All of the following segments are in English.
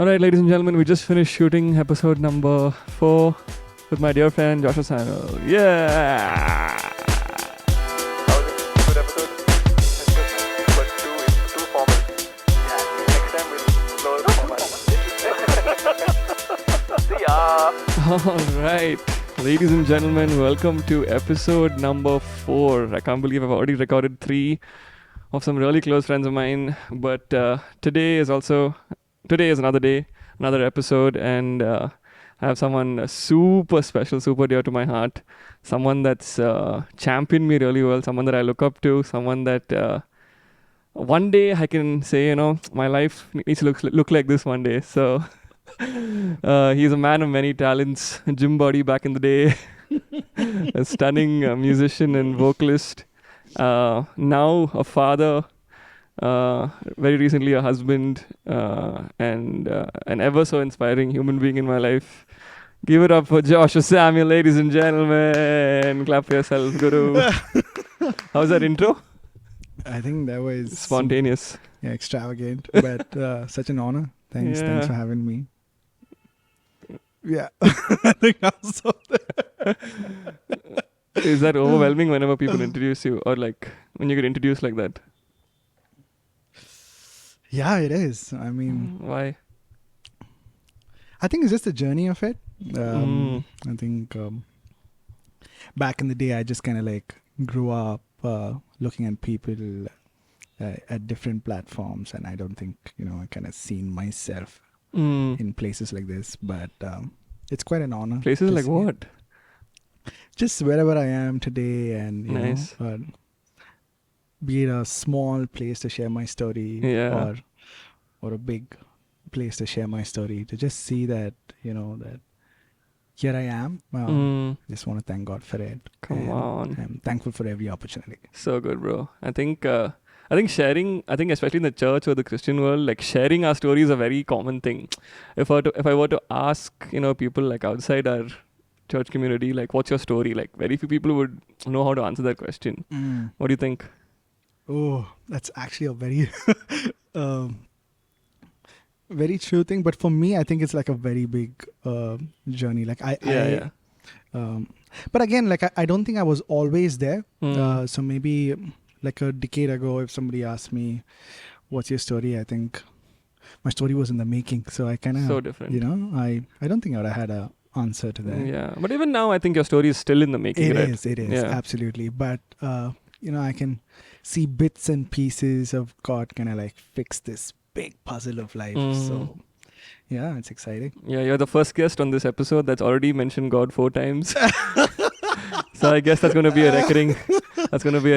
Alright, ladies and gentlemen, we just finished shooting episode number 4 with my dear friend Joshua Samuel. Yeah! How was it? Good episode? Interesting, but too formal. Yeah, next time we'll blow it formal. See ya! Alright, ladies and gentlemen, welcome to episode number 4. I can't believe I've already recorded 3 of some really close friends of mine, but today is another day, another episode, and I have someone super special, super dear to my heart, someone that's championed me really well, someone that I look up to, someone that one day I can say, my life needs to look like this one day. So he's a man of many talents, gym body back in the day, a stunning musician and vocalist, now a father, very recently a husband, and an ever so inspiring human being in my life. Give it up for Joshua Samuel, ladies and gentlemen. Clap for yourself, Guru. How's that intro? I think that was Spontaneous. Yeah, extravagant, but such an honor. Thanks for having me. Yeah, I think also. Is that overwhelming whenever people introduce you, or like when you get introduced like that? Yeah, it is. I mean, why? I think it's just the journey of it. I think back in the day, I just kind of like grew up looking at people at different platforms, and I don't think I kind of seen myself in places like this. But it's quite an honor. Places like what? Just wherever I am today, and nice. Be it a small place to share my story, or a big place to share my story, to just see that that here I am. Just want to thank God for it. Come on. I'm thankful for every opportunity. So good, bro. I think sharing, especially in the church or the Christian world, like sharing our story is a very common thing. If I were to ask, people like outside our church community, like, what's your story? Like, very few people would know how to answer that question. What do you think? Oh, that's actually a very, very true thing. But for me, I think it's like a very big journey. Like but again, like I don't think I was always there. So maybe like a decade ago, if somebody asked me, "What's your story?" I think my story was in the making. So I kind of so different. I don't think I would have had a answer to that. Yeah, but even now, I think your story is still in the making. It is, absolutely. But I can see bits and pieces of God kind of like fix this big puzzle of life. So yeah, it's exciting. Yeah, you're the first guest on this episode that's already mentioned God 4 times. So I guess that's going to be a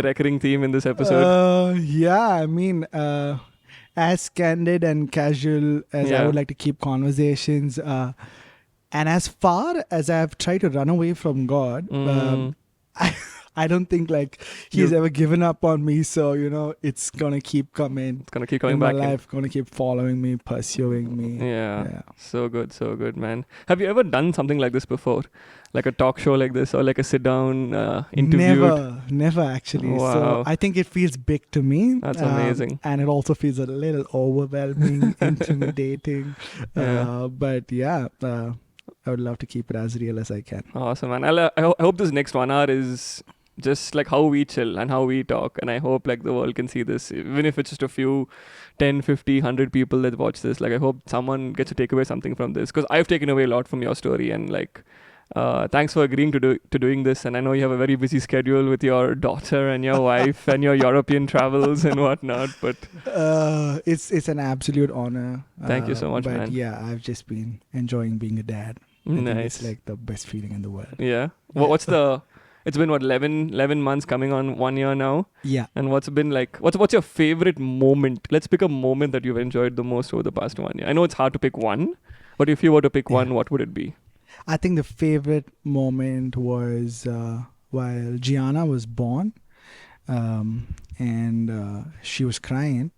recurring theme in this episode. Yeah, I mean, as candid and casual as I would like to keep conversations, and as far as I've tried to run away from God, I don't think like he's ever given up on me. So, it's going to keep coming. It's going to keep coming in back. My life, going to keep following me, pursuing me. Yeah. So good, man. Have you ever done something like this before? Like a talk show like this, or like a sit-down interview? Never actually. Wow. So I think it feels big to me. That's amazing. And it also feels a little overwhelming, intimidating. But yeah, I would love to keep it as real as I can. Awesome, man. I hope this next 1 hour is just like how we chill and how we talk, and I hope like the world can see this, even if it's just a few 10, 50, 100 people that watch this. Like, I hope someone gets to take away something from this, because I've taken away a lot from your story, and like thanks for agreeing to doing this. And I know you have a very busy schedule with your daughter and your wife and your European travels and whatnot, but it's an absolute honor. Thank you so much, but man. Yeah, I've just been enjoying being a dad. Nice. It's like the best feeling in the world. Yeah. It's been 11 months, coming on 1 year now. Yeah. And what's been like, what's your favorite moment? Let's pick a moment that you've enjoyed the most over the past 1 year. I know it's hard to pick one, but if you were to pick one, what would it be? I think the favorite moment was while Gianna was born, and she was crying,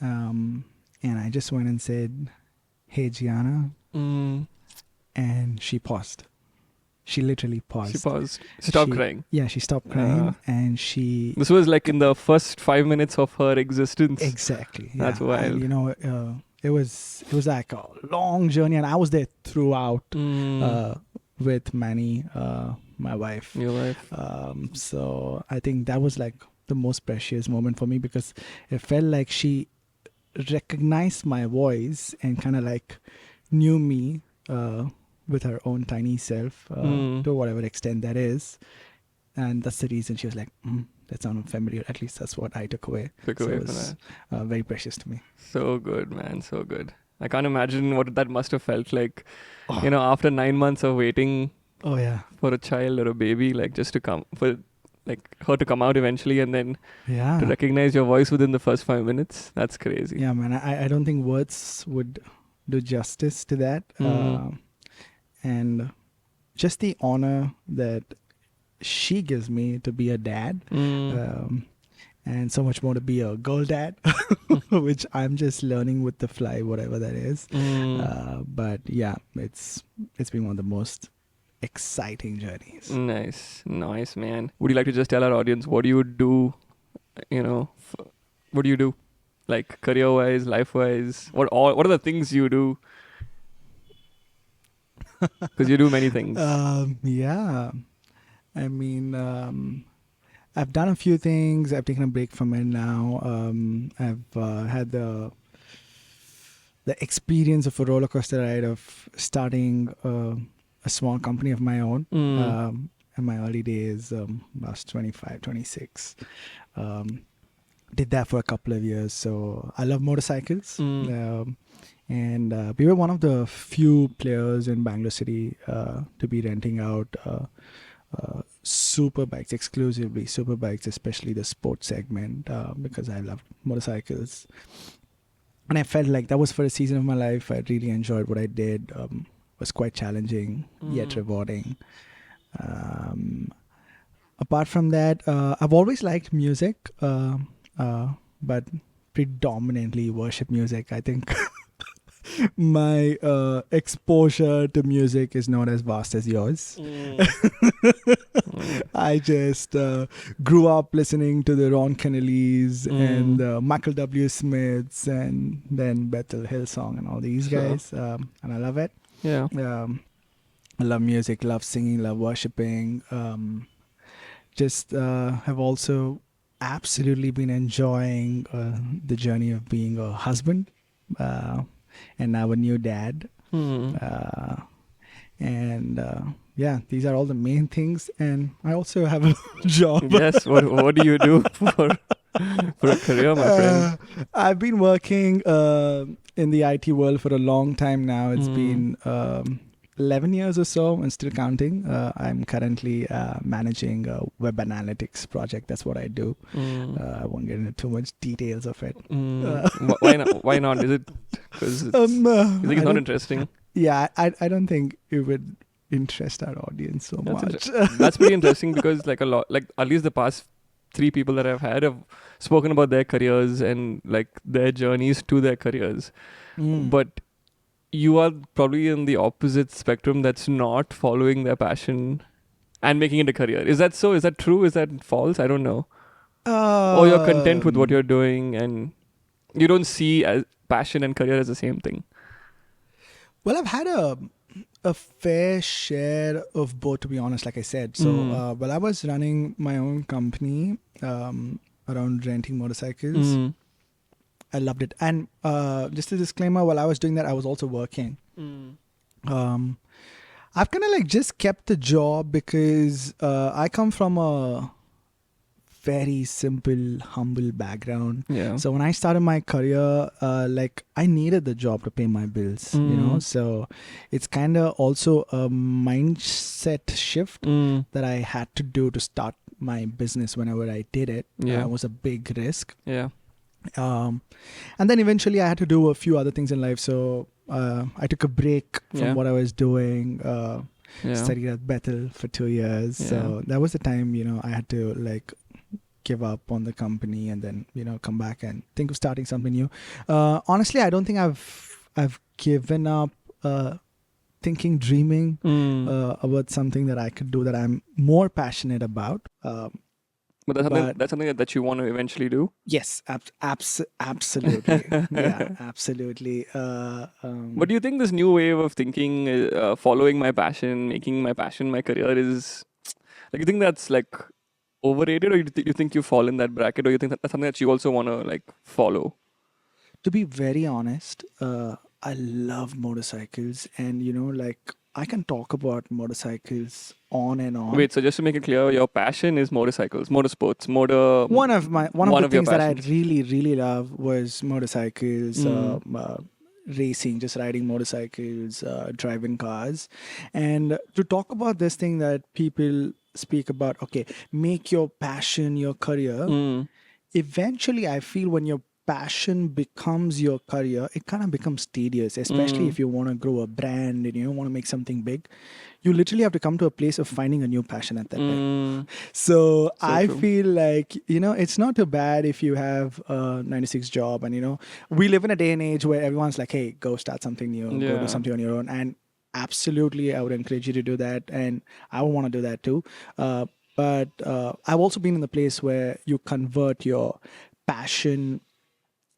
and I just went and said, "Hey, Gianna," and she paused. She literally paused. She paused. Stopped crying. Yeah, she stopped crying, and she... This was like in the first 5 minutes of her existence. Exactly. That's yeah. wild. And, it was like a long journey, and I was there throughout with Manny, my wife. Your wife. So I think that was like the most precious moment for me, because it felt like she recognized my voice and kind of like knew me with her own tiny self to whatever extent that is. And that's the reason she was like, that sounded familiar. At least that's what I took away. Took So away it from was that. very precious to me. So good, man. So good. I can't imagine what that must have felt like. Oh. You know, after 9 months of waiting Oh yeah, for a child or a baby, like just to come for like her to come out eventually, and then yeah, to recognize your voice within the first 5 minutes. That's crazy. yeah, man. I don't think words would do justice to that. And just the honor that she gives me to be a dad, and so much more to be a girl dad, which I'm just learning with the fly, whatever that is. But yeah, it's been one of the most exciting journeys. Nice, man. Would you like to just tell our audience what do you do? You know, what do you do? Like career-wise, life-wise, what are the things you do? Because you do many things. Yeah, I mean, I've done a few things. I've taken a break from it now. I've had the experience of a roller coaster ride of starting a small company of my own. In my early days, I was 25, 26. Did that for a couple of years. So I love motorcycles. And we were one of the few players in Bangalore City to be renting out super bikes, exclusively super bikes, especially the sports segment, because I love motorcycles. And I felt like that was for a season of my life. I really enjoyed what I did. Was quite challenging, yet rewarding. Apart from that, I've always liked music, but predominantly worship music. I think my exposure to music is not as vast as yours. I just grew up listening to the Ron Kennelly's and Michael W. Smiths, and then Bethel Hillsong and all these guys, and I love it. Yeah. I love music, love singing, love worshiping. Just have also absolutely been enjoying the journey of being a husband and now a new dad. Yeah, these are all the main things. And I also have a job. Yes. What do you do for a career, my friend? I've been working in the IT world for a long time now. It's been 11 years or so, and still counting. I'm currently managing a web analytics project. That's what I do. I won't get into too much details of it. Why not? Why not? Is it because you think it's not interesting? Yeah, I don't think it would interest our audience so much. That's pretty interesting, because like a lot, like at least the past 3 people that I've had have spoken about their careers and like their journeys to their careers. But you are probably in the opposite spectrum, that's not following their passion and making it a career. Is that so? Is that true? Is that false? I don't know. Or you're content with what you're doing and you don't see as passion and career as the same thing? Well, I've had a fair share of both, to be honest, like I said. So while I was running my own company around renting motorcycles, I loved it. And just a disclaimer, while I was doing that, I was also working. I've kind of like just kept the job because I come from a very simple, humble background. Yeah. So when I started my career, like I needed the job to pay my bills, you know. So it's kind of also a mindset shift that I had to do to start my business whenever I did it. Yeah. It was a big risk. Yeah. And then eventually I had to do a few other things in life. So I took a break from what I was doing. Studied at Bethel for 2 years. So that was the time, you know, I had to like give up on the company and then, you know, come back and think of starting something new. Honestly, I don't think I've given up dreaming about something that I could do that I'm more passionate about. But But that's something that you want to eventually do. Yes, absolutely. Yeah, absolutely. But do you think this new wave of thinking, following my passion, making my passion my career, is like, you think that's like overrated, or you think you fall in that bracket, or you think that's something that you also want to like follow? To be very honest, I love motorcycles, and like I can talk about motorcycles on and on. Wait, so just to make it clear, your passion is motorcycles, motorsports, One of the of your things that I passions. really love was motorcycles, racing, just riding motorcycles, driving cars. And to talk about this thing that people speak about, okay, make your passion your career. Mm. Eventually, I feel when your passion becomes your career, it kind of becomes tedious, especially if you want to grow a brand and you want to make something big. You literally have to come to a place of finding a new passion at that time. So I true. feel like, it's not too bad if you have a 96 job and, we live in a day and age where everyone's like, hey, go start something new, go do something on your own. And absolutely, I would encourage you to do that. And I would want to do that too. But I've also been in the place where you convert your passion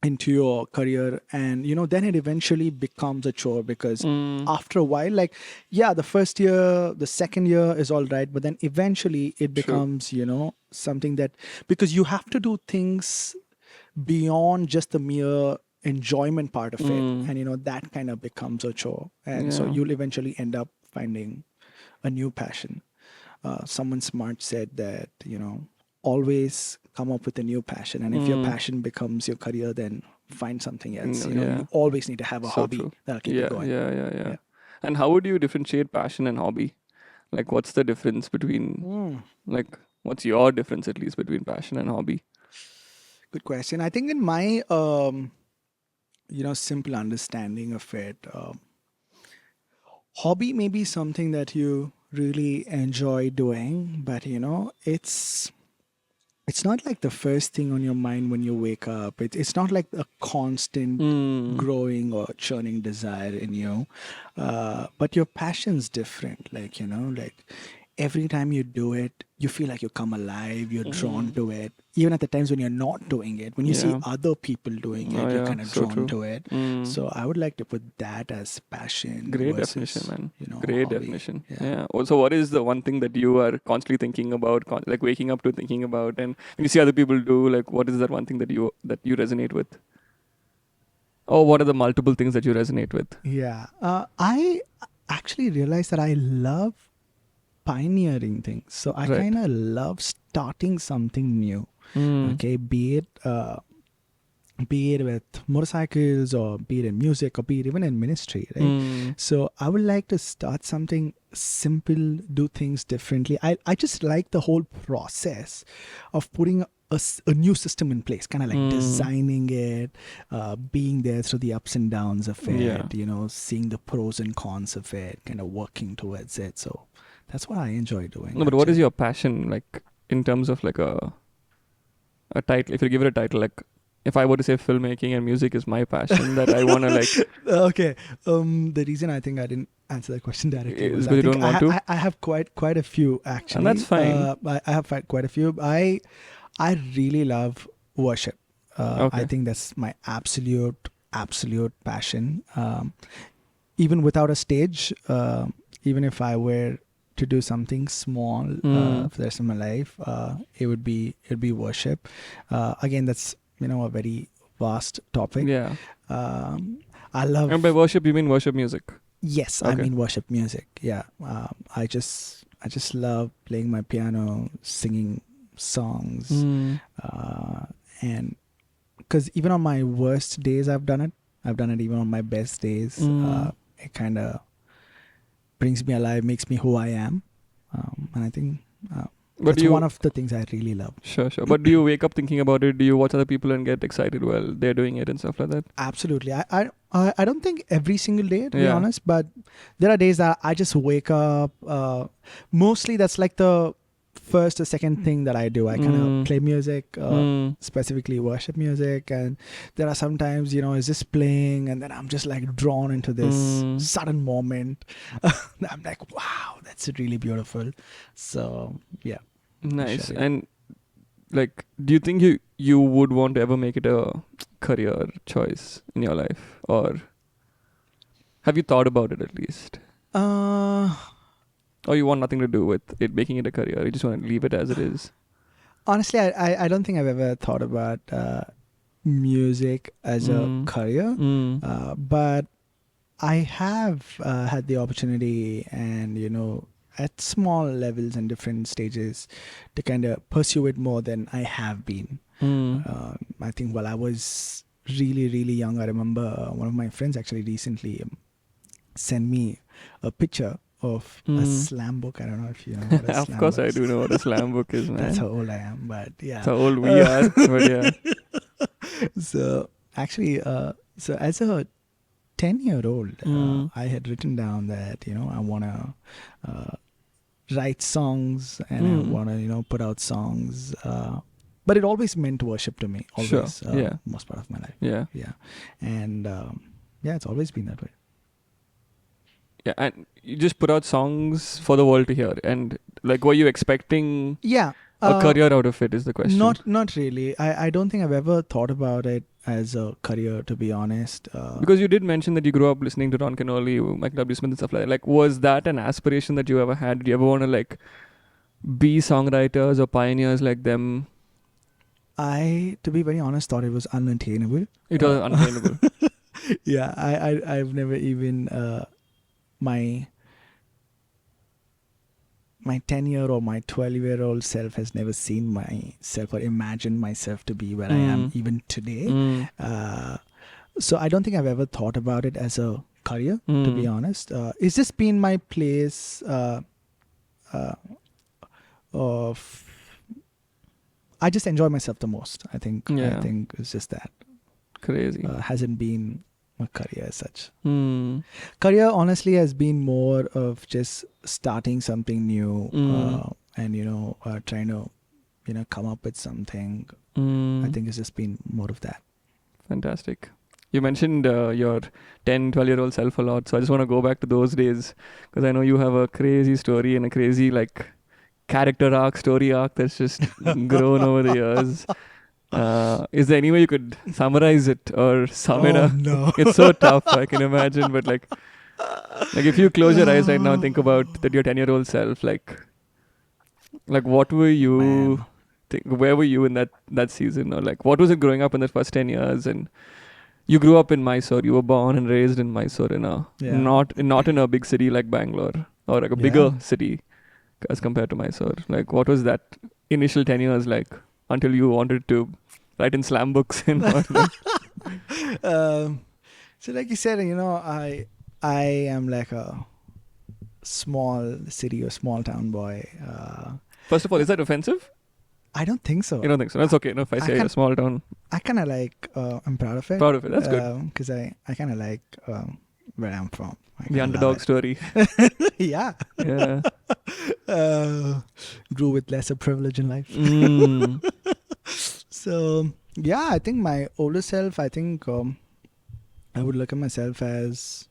into your career, and then it eventually becomes a chore, because after a while, like, the first year, the second year is all right, but then eventually it becomes something that, because you have to do things beyond just the mere enjoyment part of it, and that kind of becomes a chore, and so you'll eventually end up finding a new passion. Someone smart said that always come up with a new passion, and if your passion becomes your career, then find something else. You always need to have a hobby that'll keep you going. Yeah. And how would you differentiate passion and hobby? Like, what's the difference between like, what's your difference at least between passion and hobby? Good question. I think in my simple understanding of it, hobby may be something that you really enjoy doing, but it's not like the first thing on your mind when you wake up. It's not like a constant growing or churning desire in you. But your passion's different. Like, like every time you do it, you feel like you come alive, you're drawn to it. Even at the times when you're not doing it, when you see other people doing it, you're kind of drawn to it. So I would like to put that as passion. Great versus, definition, man. Great hobby. definition. Yeah. Also, what is the one thing that you are constantly thinking about, like waking up to thinking about, and when you see other people do, like, what is that one thing that you resonate with? Or what are the multiple things that you resonate with? Yeah. I actually realized that I love pioneering things. So I kind of love starting something new. Okay, be it with motorcycles, or be it in music, or be it even in ministry, right? So I would like to start something simple, do things differently. I just like the whole process of putting a new system in place, kind of like designing it, being there through the ups and downs of it, seeing the pros and cons of it, kind of working towards it. So that's what I enjoy doing. No, but what is your passion, like, in terms of like a title? If you give it a title, like, if I were to say filmmaking and music is my passion, that I want to like. Okay. The reason I think I didn't answer that question directly is because you don't want to. I have quite a few actually. And that's fine. I have quite a few. I really love worship. I think that's my absolute passion. Even without a stage, even if I were to do something small for the rest of my life, it would be worship. Again, that's a very vast topic. Yeah. I love. And by worship, you mean worship music? Yes, okay. I mean worship music. Yeah. I just love playing my piano, singing songs, and because even on my worst days, I've done it even on my best days. It kind of brings me alive, makes me who I am, and I think that's one of the things I really love. Sure. But do you wake up thinking about it? Do you watch other people and get excited while they're doing it and stuff like that? Absolutely. I don't think every single day, to be honest, but there are days that I just wake up. Mostly that's like the first or second thing that I do. I kind of play music, specifically worship music, and there are sometimes it's just playing, and then I'm just like drawn into this sudden moment. I'm like, wow, that's really beautiful. So yeah, nice. And like, do you think you would want to ever make it a career choice in your life, or have you thought about it at least, Uh, or you want nothing to do with it making it a career? You just want to leave it as it is. Honestly, I don't think I've ever thought about music as a career, but I have had the opportunity and, at small levels and different stages to kind of pursue it more than I have been. I think while I was really, really young, I remember one of my friends actually recently sent me a picture of a slam book. I don't know if you know what a Of slam course, book I is. do know what a slam book is, man. That's how old I am, but yeah. That's how old we are, but yeah. So actually, so as a 10-year-old, I had written down that, I want to write songs and I want to, put out songs. But it always meant worship to me, always. Sure. Yeah. Most part of my life. Yeah. Yeah. And it's always been that way. Yeah, and you just put out songs for the world to hear, and like, were you expecting a career out of it? Is the question. Not really. I don't think I've ever thought about it as a career, to be honest. Because you did mention that you grew up listening to Ron Canoli, Michael W. Smith, and stuff like that. Like, was that an aspiration that you ever had? Did you ever want to like be songwriters or pioneers like them? I, to be very honest, thought it was unattainable. It was unattainable. Yeah, I've never even my 10-year or my 12-year-old self has never seen myself or imagined myself to be where I am even today. So I don't think I've ever thought about it as a career, to be honest. It's just been my place of... I just enjoy myself the most, I think. Yeah. I think it's just that. Crazy. Hasn't been a career as such. Mm. Career honestly has been more of just starting something new and trying to come up with something. I think it's just been more of that. Fantastic. You mentioned your 10, 12-year-old self a lot, so I just want to go back to those days because I know you have a crazy story and a crazy like character arc, story arc that's just grown over the years. Is there any way you could summarize it or sum it up? No. It's so tough, I can imagine. But like if you close your eyes right now and think about that, your 10-year-old self, like what were you? Where were you in that season, or like what was it growing up in the first 10 years? And you grew up in Mysore. You were born and raised in Mysore, in a not in a big city like Bangalore or like a bigger city as compared to Mysore. Like what was that initial 10 years like until you wanted to write in slam books and all that? So like you said, I am like a small city or small town boy. First of all, is that offensive? I don't think so. You don't think so? That's okay. No, if I say a small town. I kind of like, I'm proud of it. Proud of it. That's good. Because I kind of like where I'm from. The underdog story. Yeah. Yeah. Grew with lesser privilege in life. So, yeah, I think my older self, I think I would look at myself as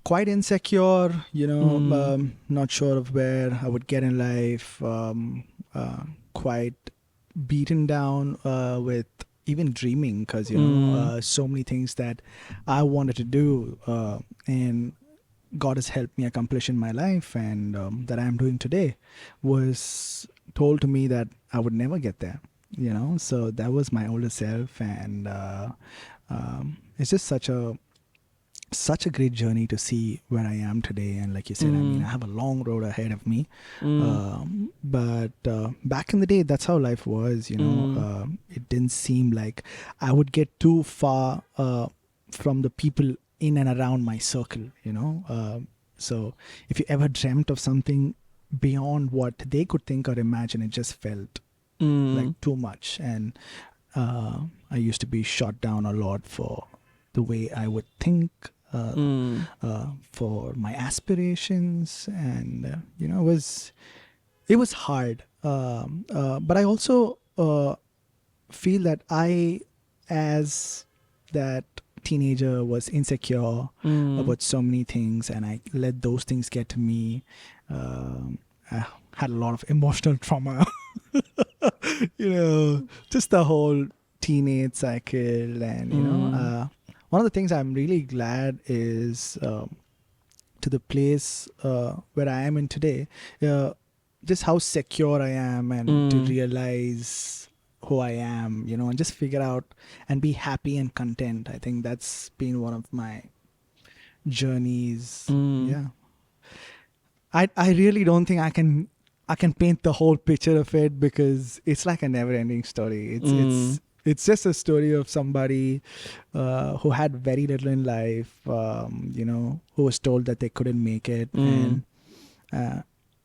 quite insecure, not sure of where I would get in life, quite beaten down with even dreaming because, so many things that I wanted to do and God has helped me accomplish in my life and that I am doing today was told to me that I would never get there, so that was my older self and it's just such a great journey to see where I am today. And like you said, I have a long road ahead of me. But back in the day, that's how life was, it didn't seem like I would get too far from the people in and around my circle, so if you ever dreamt of something beyond what they could think or imagine, it just felt like too much. And I used to be shot down a lot for the way I would think, for my aspirations, and it was hard. But I also feel that I, as that teenager, was insecure about so many things, and I let those things get to me. I had a lot of emotional trauma just the whole teenage cycle. And, one of the things I'm really glad is to the place where I am in today, just how secure I am, and to realize who I am, and just figure out and be happy and content. I think that's been one of my journeys. Yeah. I really don't think I can paint the whole picture of it, because it's like a never ending story. It's just a story of somebody who had very little in life, who was told that they couldn't make it, and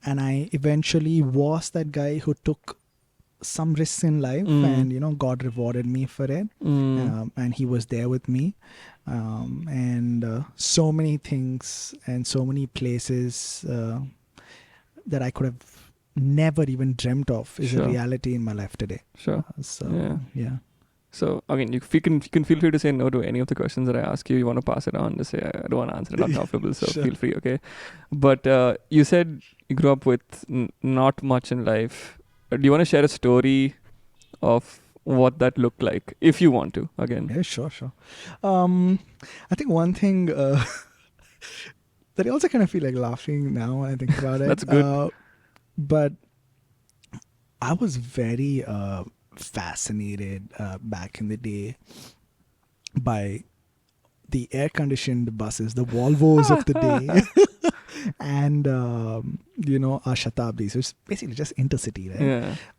I eventually was that guy who took some risks in life, and God rewarded me for it, and He was there with me, and so many things and so many places that I could have never even dreamt of is a reality in my life today. So again, you can feel free to say no to any of the questions that I ask you. You want to pass it on, just say I don't want to answer it, not comfortable, so feel free, okay? But you said you grew up with not much in life. Do you want to share a story of what that looked like, if you want to, again? Yeah, sure. I think one thing that I also kind of feel like laughing now when I think about it. That's good. But I was very fascinated back in the day by the air-conditioned buses, the Volvos of the day, and our Shatabdis. So it's basically just intercity, right?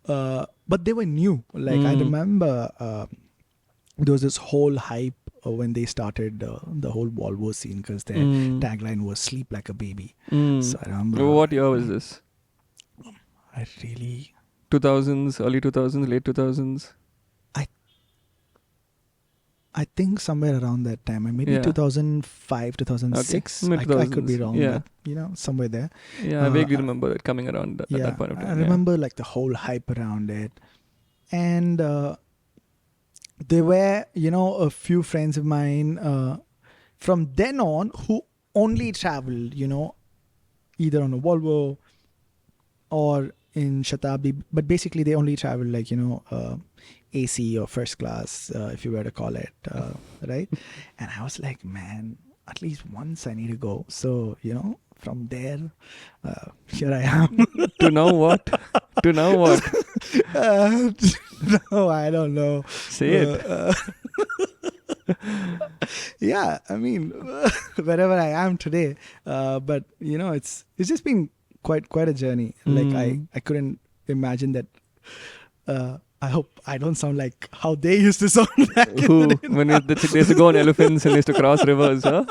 Yeah. But they were new. Like I remember there was this whole hype when they started the whole Volvo scene, because their tagline was "Sleep like a baby." So I remember. What year was this? I really 2000s, early 2000s, late 2000s. I think somewhere around that time, maybe 2005, 2006. Okay. I could be wrong, but somewhere there. Yeah, I vaguely remember it coming around at that point of time. I remember like the whole hype around it, and there were a few friends of mine from then on who only traveled, either on a Volvo or in Shatabdi, but basically they only travel like AC or first class, if you were to call it, right? And I was like, man, at least once I need to go. So from there, here I am. To know what? To know what? No, I don't know. Say it. Yeah, I mean, wherever I am today, but it's just been quite a journey. Like I couldn't imagine that. I hope I don't sound like how they used to sound back in the day. When they used to go on elephants and they used to cross rivers, huh?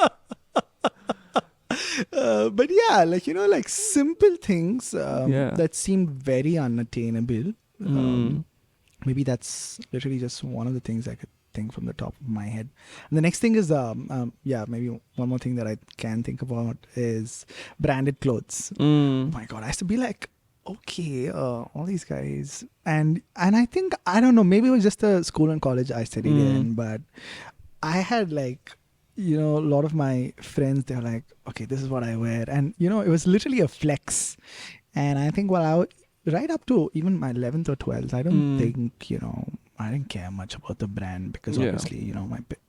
But yeah, like simple things that seemed very unattainable. Maybe that's literally just one of the things I could think from the top of my head. And the next thing is, maybe one more thing that I can think about is branded clothes. Oh my God, I used to be like, okay, all these guys, and I think, I don't know, maybe it was just the school and college I studied in, but I had like, a lot of my friends, they were like, okay, this is what I wear, and it was literally a flex. And I think right up to even my 11th or 12th, I don't think, I didn't care much about the brand, because obviously,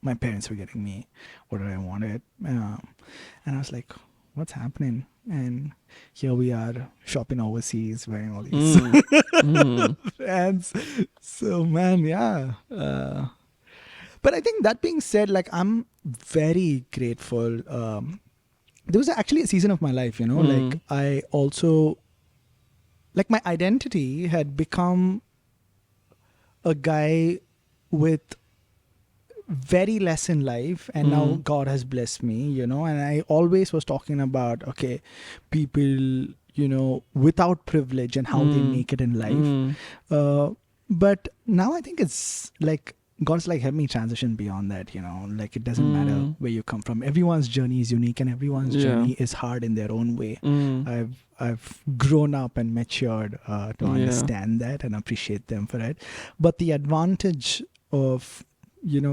my parents were getting me whatever I wanted, and I was like, what's happening? And here we are shopping overseas, wearing all these brands. So man, but I think that being said, like I'm very grateful. There was actually a season of my life, like I also, like my identity had become a guy with very less in life, and now God has blessed me, and I always was talking about, okay, people, without privilege and how they make it in life. But now I think it's like God's like helped me transition beyond that, like it doesn't matter where you come from. Everyone's journey is unique, and everyone's journey is hard in their own way. I've grown up and matured to understand that and appreciate them for it. But the advantage of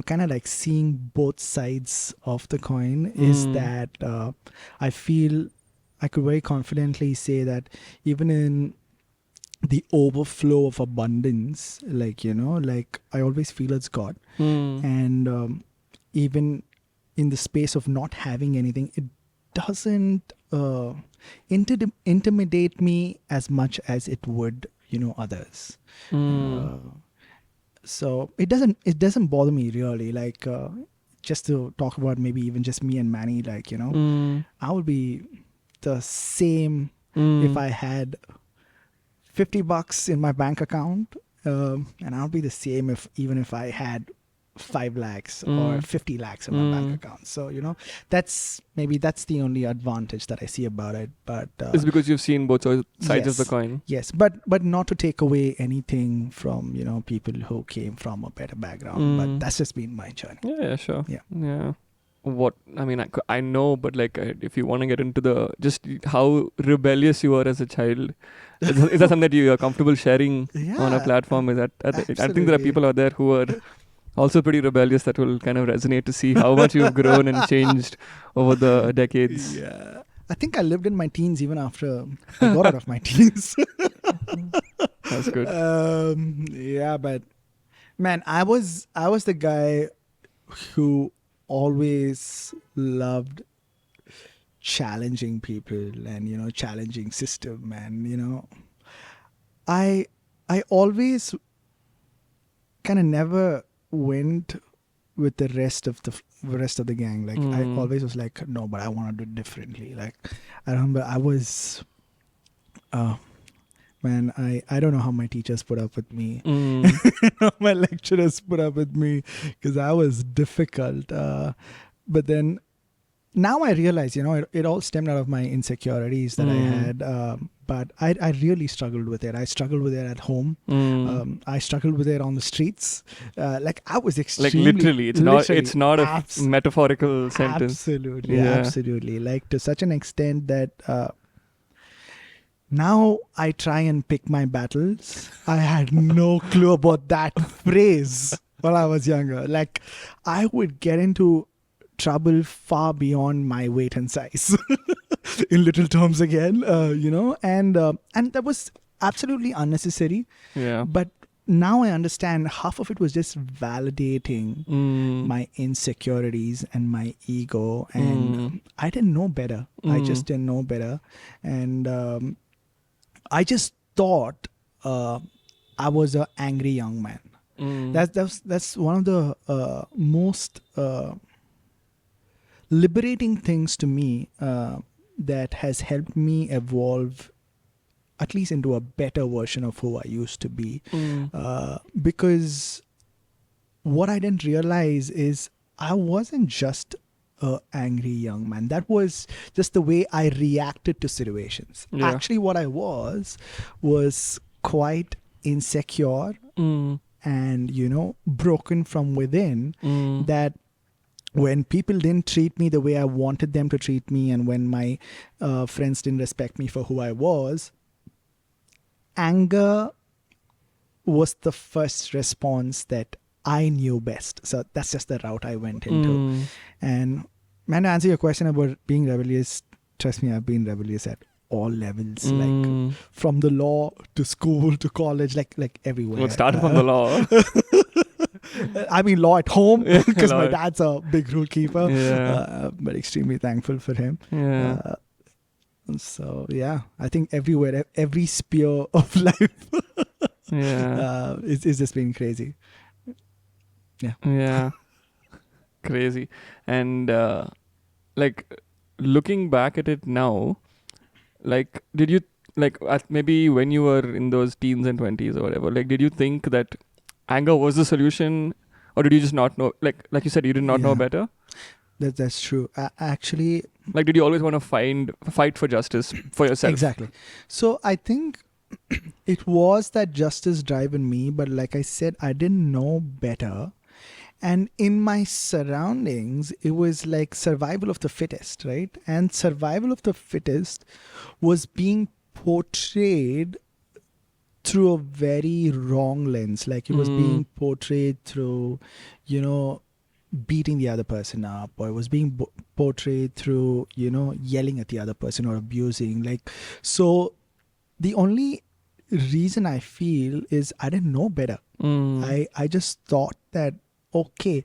kind of like seeing both sides of the coin is that I feel I could very confidently say that even in the overflow of abundance, like, like I always feel it's God. And even in the space of not having anything, it doesn't intimidate me as much as it would, others. So it doesn't bother me really, like, just to talk about maybe even just me and Manny, like, I would be the same if I had $50 in my bank account, and I'll be the same if I had 5 lakhs or 50 lakhs in my bank account. So that's the only advantage that I see about it. But It's because you've seen both sides of the coin. Yes, but not to take away anything from people who came from a better background. But that's just been my journey. Yeah, sure. Yeah. What I mean, I know, but like, if you want to get into just how rebellious you were as a child, is that something that you are comfortable sharing on a platform? Is that I think there are Absolutely. people out there who are also pretty rebellious that will kind of resonate to see how much you've grown and changed over the decades. Yeah. I think I lived in my teens even after I got out of my teens. That's good. Yeah, but man, I was the guy who always loved challenging people and challenging system, and I always kind of never went with the rest of the gang. Like I always was like, no, but I want to do it differently. Like I remember I was man, I don't know how my teachers put up with me. How my lecturers put up with me, because I was difficult. But then now I realize, it all stemmed out of my insecurities that I had. But I really struggled with it. I struggled with it at home. I struggled with it on the streets. Like I was extremely... Like literally, it's not a metaphorical sentence. Absolutely. Like to such an extent that... now I try and pick my battles. I had no clue about that phrase when I was younger. Like I would get into trouble far beyond my weight and size, in little terms again, and that was absolutely unnecessary. Yeah. But now I understand half of it was just validating my insecurities and my ego, and I didn't know better. I just didn't know better, and I just thought I was an angry young man. That's one of the most liberating things to me that has helped me evolve at least into a better version of who I used to be. Because what I didn't realize is I wasn't just an angry young man. That was just the way I reacted to situations. Yeah. Actually, what I was quite insecure and, broken from within, that when people didn't treat me the way I wanted them to treat me, and when my friends didn't respect me for who I was, anger was the first response that I knew best. So that's just the route I went into. And man, to answer your question about being rebellious, trust me, I've been rebellious at all levels, like from the law to school to college, like everywhere. Well, it started from the law. I mean, law at home, because my Law. dad's a big rule keeper. Yeah. But extremely thankful for him. Yeah. So yeah, I think everywhere, every sphere of life is just been crazy. Yeah. Crazy. And like looking back at it now, like did you maybe when you were in those teens and 20s or whatever, like did you think that anger was the solution, or did you just not know, like you said, you did not know better? That's true. Actually, like, did you always want to fight for justice for yourself? Exactly. So I think it was that justice drive in me, but like I said, I didn't know better. And in my surroundings, it was like survival of the fittest, right? And survival of the fittest was being portrayed through a very wrong lens. Like it was being portrayed through, beating the other person up, or it was being portrayed through, yelling at the other person or abusing. Like, so the only reason I feel is I didn't know better. I just thought that, okay,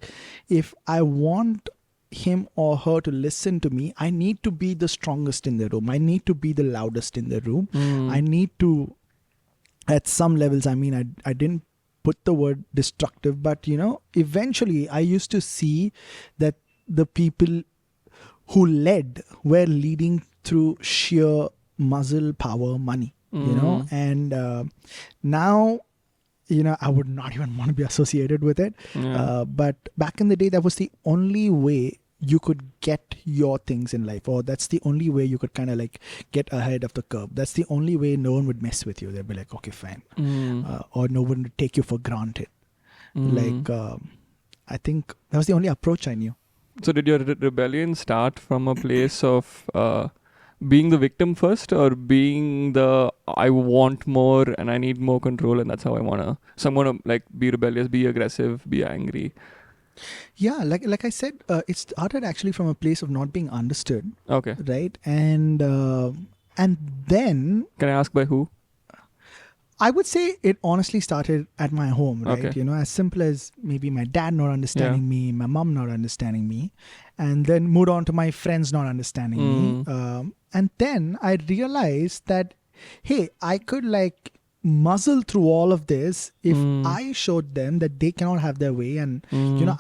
if I want him or her to listen to me, I need to be the strongest in the room. I need to be the loudest in the room. I need to, at some levels, I mean, I didn't put the word destructive, but eventually I used to see that the people who led were leading through sheer muscle, power, money, and now, I would not even want to be associated with it. But back in the day, that was the only way you could get your things in life, or that's the only way you could kind of like get ahead of the curve. That's the only way no one would mess with you. They'd be like, okay, fine. Or no one would take you for granted. Like, I think that was the only approach I knew. So did your rebellion start from a place of being the victim first, or being the I want more and I need more control, and that's how I wanna? So I'm gonna like be rebellious, be aggressive, be angry. Yeah, like I said, it started actually from a place of not being understood. Okay. Right, and then Can I ask by who? I would say it honestly started at my home, right? Okay. As simple as maybe my dad not understanding me, my mom not understanding me, and then moved on to my friends not understanding me. And then I realized that, hey, I could like muzzle through all of this if I showed them that they cannot have their way, and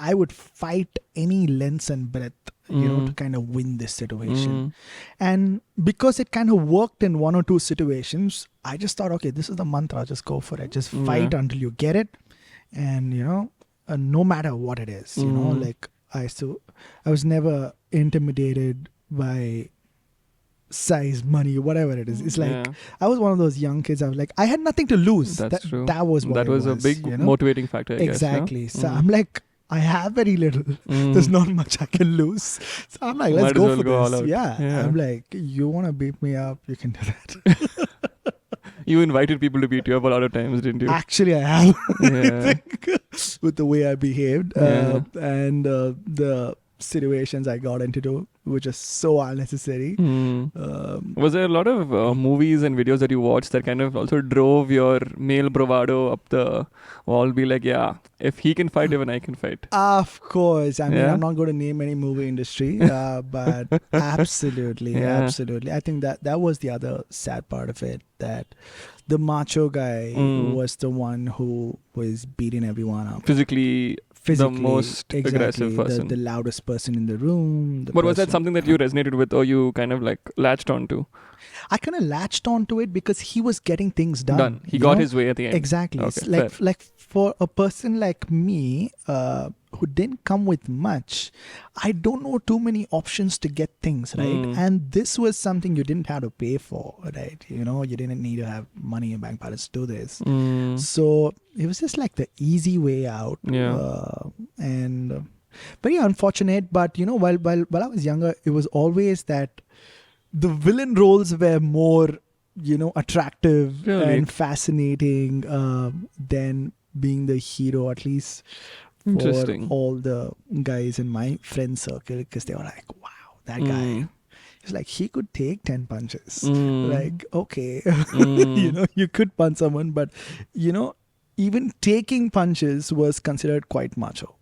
I would fight any length and breadth, to kind of win this situation. And because it kind of worked in one or two situations, I just thought, okay, this is the mantra, just go for it, just fight until you get it, and no matter what it is, like I was never intimidated by size, money, whatever it is. It's like I was one of those young kids. I was like, I had nothing to lose. That's true. That was what that was a big motivating factor, I exactly. guess, So I'm like, I have very little. There's not much I can lose. So I'm like, let's go for this. Yeah. I'm like, you want to beat me up? You can do that. You invited people to beat you up a lot of times, didn't you? Actually, I have. Yeah. I think, with the way I behaved and the situations I got into, which is so unnecessary. Was there a lot of movies and videos that you watched that kind of also drove your male bravado up the wall? Be like, yeah, if he can fight, even I can fight. Of course. I mean, I'm not going to name any movie industry, but absolutely. I think that was the other sad part of it, that the macho guy was the one who was beating everyone up. Physically, the most aggressive person. The loudest person in the room. But was that something that you resonated with, or you kind of like latched onto? I kind of latched onto it because he was getting things done. He got his way at the end. Exactly. Okay, like for a person like me, who didn't come with much, I don't know too many options to get things, right? And this was something you didn't have to pay for, right? You didn't need to have money in bank balance to do this. So it was just like the easy way out. And very unfortunate, but while I was younger, it was always that the villain roles were more attractive and fascinating than being the hero, at least for all the guys in my friend circle, because they were like, wow, that guy, it's like he could take 10 punches. Like, okay, you could punch someone, but even taking punches was considered quite macho.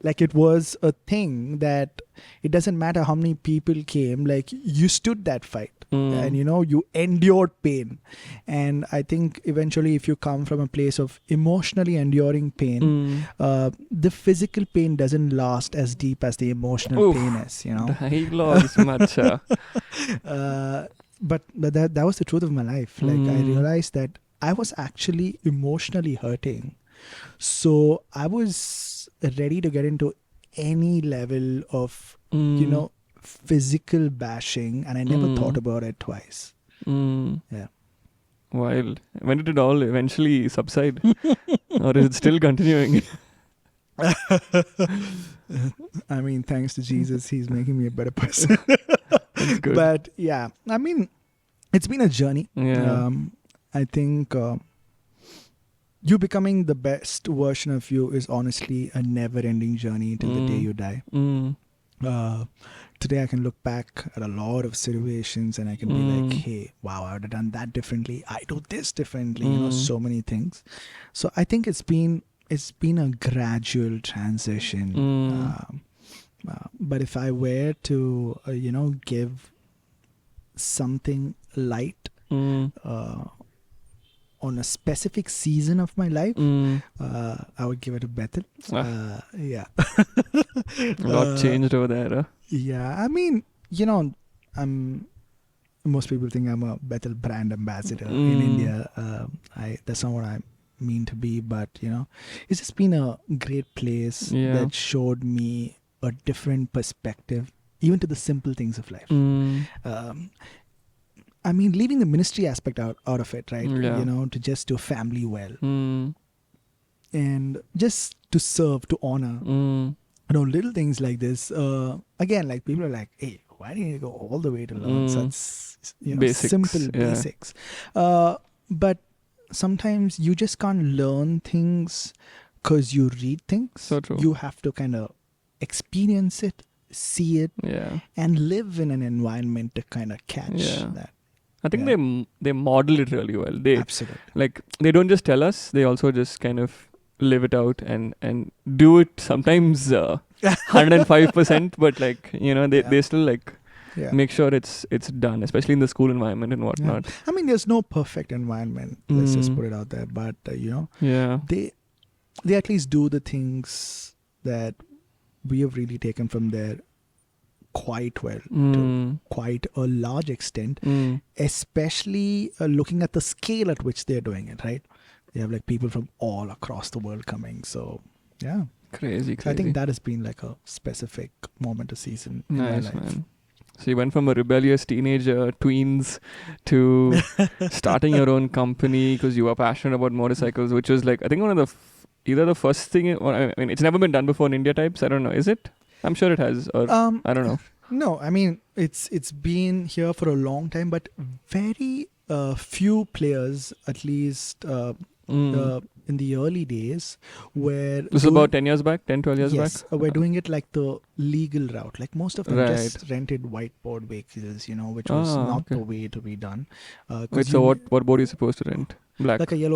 Like it was a thing that it doesn't matter how many people came, like you stood that fight and you endured pain. And I think eventually, if you come from a place of emotionally enduring pain, the physical pain doesn't last as deep as the emotional pain is, Dialogues, macha. But that was the truth of my life. Like I realized that I was actually emotionally hurting. So I was ready to get into any level of, physical bashing, and I never thought about it twice. Yeah. Wild. When did it all eventually subside? Or is it still continuing? I mean, thanks to Jesus, he's making me a better person. That's good. But yeah, I mean, it's been a journey. Yeah. I think you becoming the best version of you is honestly a never-ending journey till the day you die. Today I can look back at a lot of situations and I can be like, hey, wow, I would have done that differently. I do this differently. So many things. So I think it's been a gradual transition. But if I were to give something light on a specific season of my life, I would give it a Bethel. Yeah. A lot changed over there, huh? Yeah, I mean, most people think I'm a Bethel brand ambassador in India. That's not what I mean to be, but it's just been a great place that showed me a different perspective, even to the simple things of life. I mean, leaving the ministry aspect out of it, right? To just do family well. And just to serve, to honor. Little things like this. Again, like people are like, hey, why do you go all the way to learn such basics, simple basics? But sometimes you just can't learn things because you read things. So true. You have to kind of experience it, see it, and live in an environment to kind of catch that. I think they model it really well. Absolutely. Like, they don't just tell us, they also just kind of live it out and do it sometimes 105%, but like, they still like make sure it's done, especially in the school environment and whatnot. I mean, there's no perfect environment. Let's just put it out there. But, they at least do the things that we have really taken from there quite well, to quite a large extent, especially looking at the scale at which they're doing it, right? They have like people from all across the world coming. So, yeah. Crazy. I think that has been like a specific moment of season in my life. Man. So you went from a rebellious teenager, tweens, to starting your own company because you were passionate about motorcycles, which was like, I think one of the either the first thing, or I mean, it's never been done before in India types. I don't know. Is it? I'm sure it has, or I don't know. No, I mean, it's been here for a long time, but very few players, at least in the early days, were... This is about 10 years back, 10, 12 years back? Yes, we're doing it like the legal route. Like most of them just rented whiteboard vehicles, which was not the way to be done. Wait, so what board are you supposed to rent? Black? Like a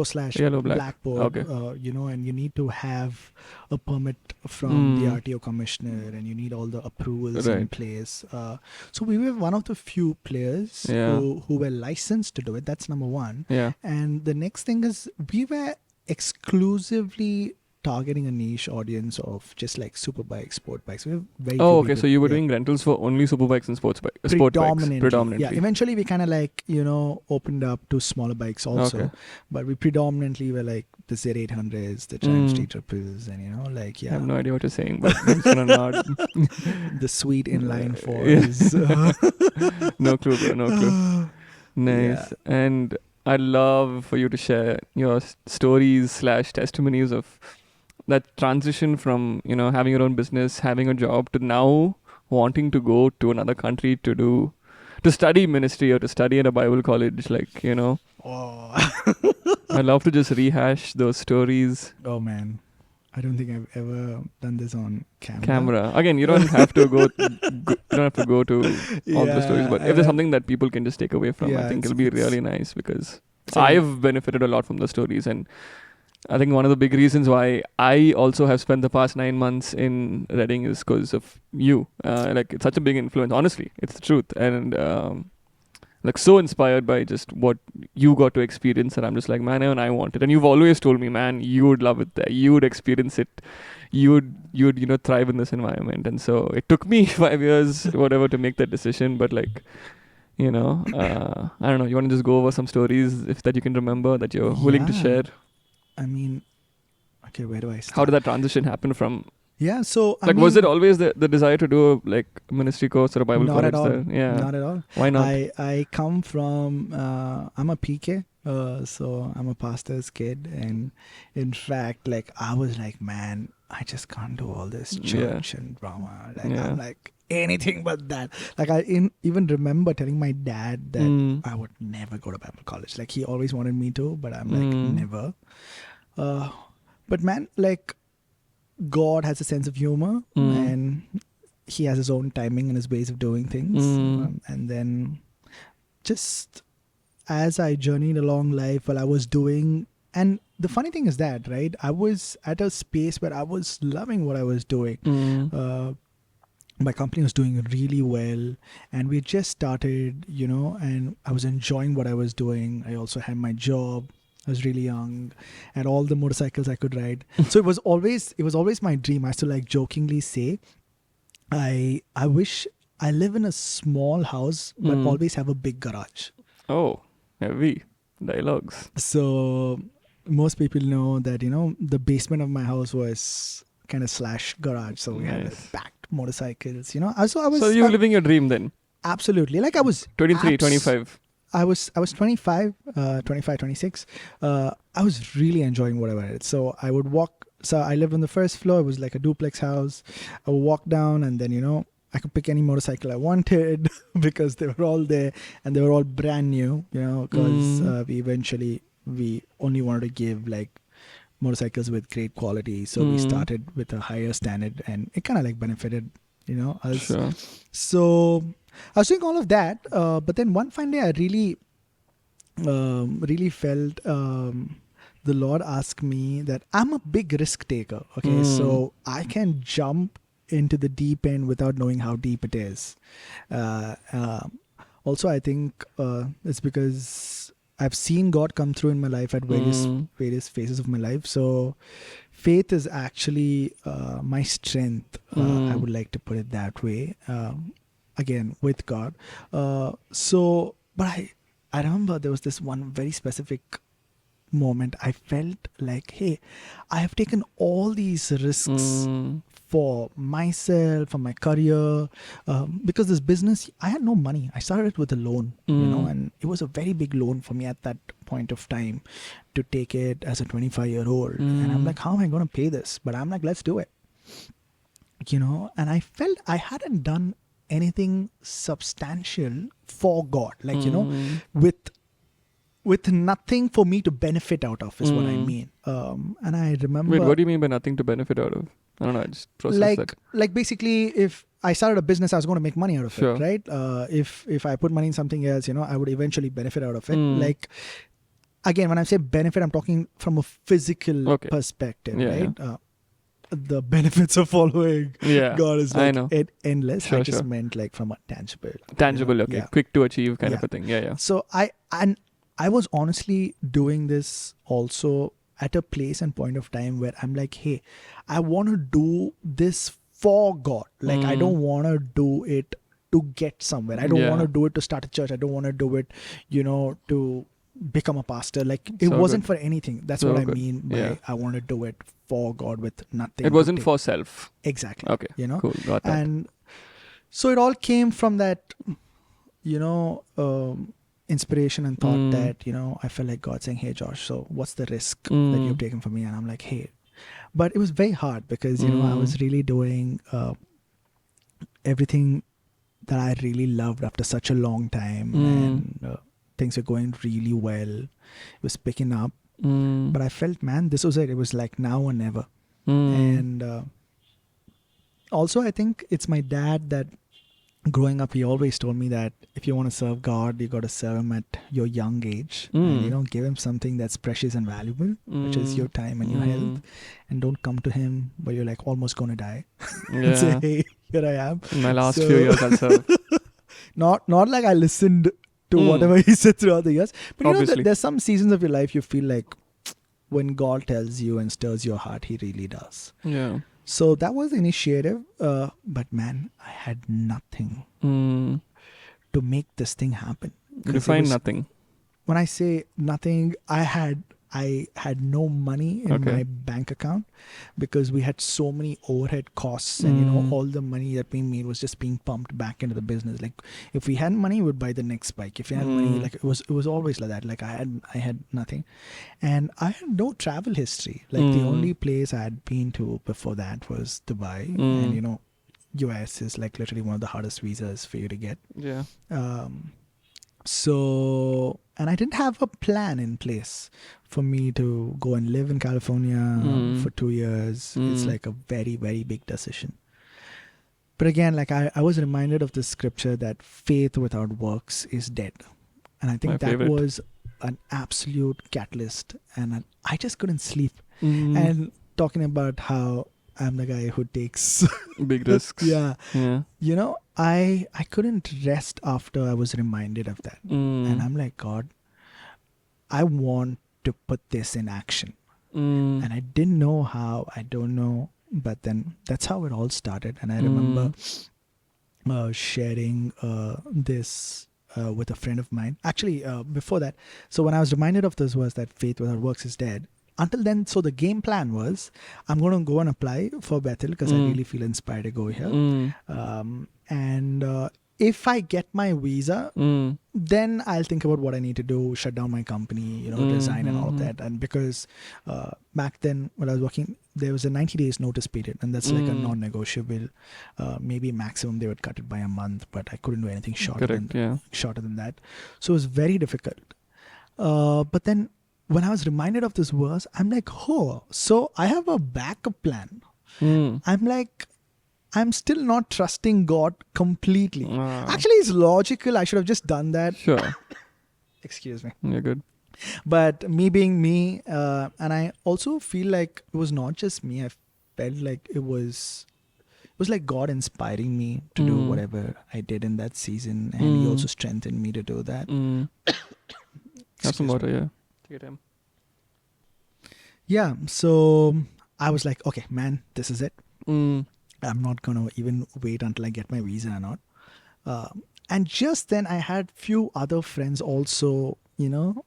black board, okay. And you need to have a permit from the RTO commissioner and you need all the approvals in place. So we were one of the few players who were licensed to do it. That's number one. Yeah. And the next thing is we were exclusively targeting a niche audience of just like super bikes, sport bikes. We have very okay. So you were doing rentals for only super bikes and sport bikes. Predominantly. Yeah. Eventually we kind of like, opened up to smaller bikes also. Okay. But we predominantly were like the Z800s, the Triumph Street Triples, and I have no idea what you're saying, but I'm gonna nod. The sweet inline fours. No clue, bro. No clue. Nice. Yeah. And I'd love for you to share your stories / testimonies of that transition from, having your own business, having a job, to now wanting to go to another country to study ministry or to study at a Bible college, Oh. I'd love to just rehash those stories. Oh, man. I don't think I've ever done this on camera. Again, you don't have to go to all the stories, but if there's something that people can just take away from, I think it'll be really nice, because I've benefited a lot from the stories, and I think one of the big reasons why I also have spent the past 9 months in Reading is because of you. It's such a big influence. Honestly, it's the truth, and so inspired by just what you got to experience, and I'm just like, man, I want it. And you've always told me, man, you would love it there. You would experience it. You would thrive in this environment. And so it took me 5 years, whatever, to make that decision. But I don't know. You want to just go over some stories that you can remember that you're willing to share? I mean, okay, where do I start? How did that transition happen from? Yeah, so was it always the desire to do a ministry course or a Bible college? Not at all. Not at all. Why not? I come from I'm a PK, so I'm a pastor's kid, and in fact, I was like, man, I just can't do all this church and drama. I'm like anything but that. I even remember telling my dad that I would never go to Bible college. He always wanted me to, but I'm like, never. But man, God has a sense of humor, and he has his own timing and his ways of doing things. And then just as I journeyed along life while I was doing, and the funny thing is that, right, I was at a space where I was loving what I was doing. My company was doing really well, and we just started, and I was enjoying what I was doing. I also had my job. I was really young, and all the motorcycles I could ride. So it was always my dream. I used to like jokingly say, I wish I live in a small house, but always have a big garage. Oh, heavy dialogues. So most people know that, the basement of my house was kind of / garage. So we had like packed motorcycles, So you were living your dream then? Absolutely. Like I was 23, 25. I was 25, 26. I was really enjoying what I did. So I would walk. So I lived on the first floor. It was like a duplex house. I would walk down, and then, I could pick any motorcycle I wanted because they were all there and they were all brand new, because we only wanted to give like motorcycles with great quality. So we started with a higher standard, and it kind of like benefited, us. Sure. So I was doing all of that. But then one fine day I really felt the Lord asked me that I'm a big risk taker. Okay. So I can jump into the deep end without knowing how deep it is. Also, I think it's because I've seen God come through in my life at various phases of my life. So faith is actually my strength. I would like to put it that way. Again, with God. But I remember there was this one very specific moment. I felt like, hey, I have taken all these risks for myself, for my career, because this business, I had no money. I started it with a loan, and it was a very big loan for me at that point of time to take it as a 25-year-old. And I'm like, how am I going to pay this? But I'm like, let's do it. And I felt I hadn't done anything substantial for God, like, with nothing for me to benefit out of is what I mean. And I remember... Wait, what do you mean by nothing to benefit out of? I don't know, I just process that. Like basically, if I started a business, I was going to make money out of it, right? If I put money in something else, I would eventually benefit out of it. Like, again, when I say benefit, I'm talking from a physical perspective, right? The benefits of following God is like endless. I just meant like from a tangible. Quick to achieve kind of a thing. So I was honestly doing this also at a place and point of time where I'm like, hey, I want to do this for God. Like, I don't want to do it to get somewhere. I don't want to do it to start a church. I don't want to do it, to become a pastor. Like, it wasn't for anything. That's what I mean by I want to do it for God with nothing. It wasn't for self. Exactly. Okay. Cool. Got that. And so it all came from that, inspiration and thought that, I felt like God saying, hey, Josh, so what's the risk that you've taken for me? And I'm like, hey. But it was very hard because, I was really doing everything that I really loved after such a long time. And things were going really well. It was picking up. But I felt, man, this was it. It was like now or never. And also, I think it's my dad that growing up, he always told me that if you want to serve God, you got to serve him at your young age. And, give him something that's precious and valuable, which is your time and your health. And don't come to him where you're like almost going to die. And say, hey, here I am. In my last few years, I'll serve. Not like I listened to whatever he said throughout the years. But there's some seasons of your life you feel like when God tells you and stirs your heart, he really does. Yeah. So that was the initiative. But man, I had nothing to make this thing happen. Define nothing. When I say nothing, I had no money in my bank account because we had so many overhead costs and all the money that we made was just being pumped back into the business. Like if we had money, we would buy the next bike. If we had money, like it was always like that. Like I had nothing, and I had no travel history. Like the only place I had been to before that was Dubai, and US is like literally one of the hardest visas for you to get. Yeah. So, and I didn't have a plan in place for me to go and live in California for 2 years. It's like a very, very big decision. But again, like I was reminded of the scripture that faith without works is dead. And I think My that favorite. was an absolute catalyst. And I just couldn't sleep. Mm. And talking about how I'm the guy who takes, Big risks. yeah, Yeah. you know, I couldn't rest after I was reminded of that. Mm. And I'm like, God, I want to put this in action. Mm. And I didn't know how, I don't know. But then that's how it all started. And I remember sharing this with a friend of mine. Actually, before that, so when I was reminded of this was that faith without works is dead. Until then, so the game plan was, I'm going to go and apply for Bethel because I really feel inspired to go here. And if I get my visa, then I'll think about what I need to do, shut down my company, you know, resign and all of that. And because back then when I was working, there was a 90 days notice period, and that's like a non-negotiable. Maybe maximum they would cut it by a month, but I couldn't do anything shorter than that. So it was very difficult. But then when I was reminded of this verse, I'm like, oh, so I have a backup plan. I'm like, I'm still not trusting God completely. Actually, it's logical. I should have just done that. Sure. Excuse me. You're good. But me being me, and I also feel like it was not just me. I felt like it was like God inspiring me to do whatever I did in that season, and He also strengthened me to do that. Have some water, yeah. Take your time. Yeah, so I was like, okay, man, this is it. I'm not going to even wait until I get my visa or not. And just then I had few other friends also, you know,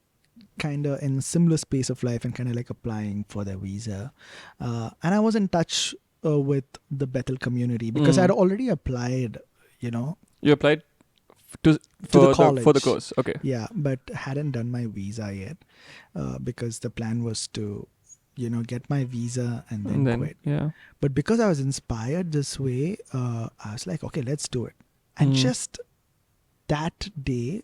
kind of in a similar space of life and kind of like applying for their visa. And I was in touch with the Bethel community because I'd already applied, you know. You applied for the college. For the course, okay. Yeah, but hadn't done my visa yet because the plan was to, you know, get my visa and then quit. Yeah. But because I was inspired this way, I was like, okay, let's do it. And just that day,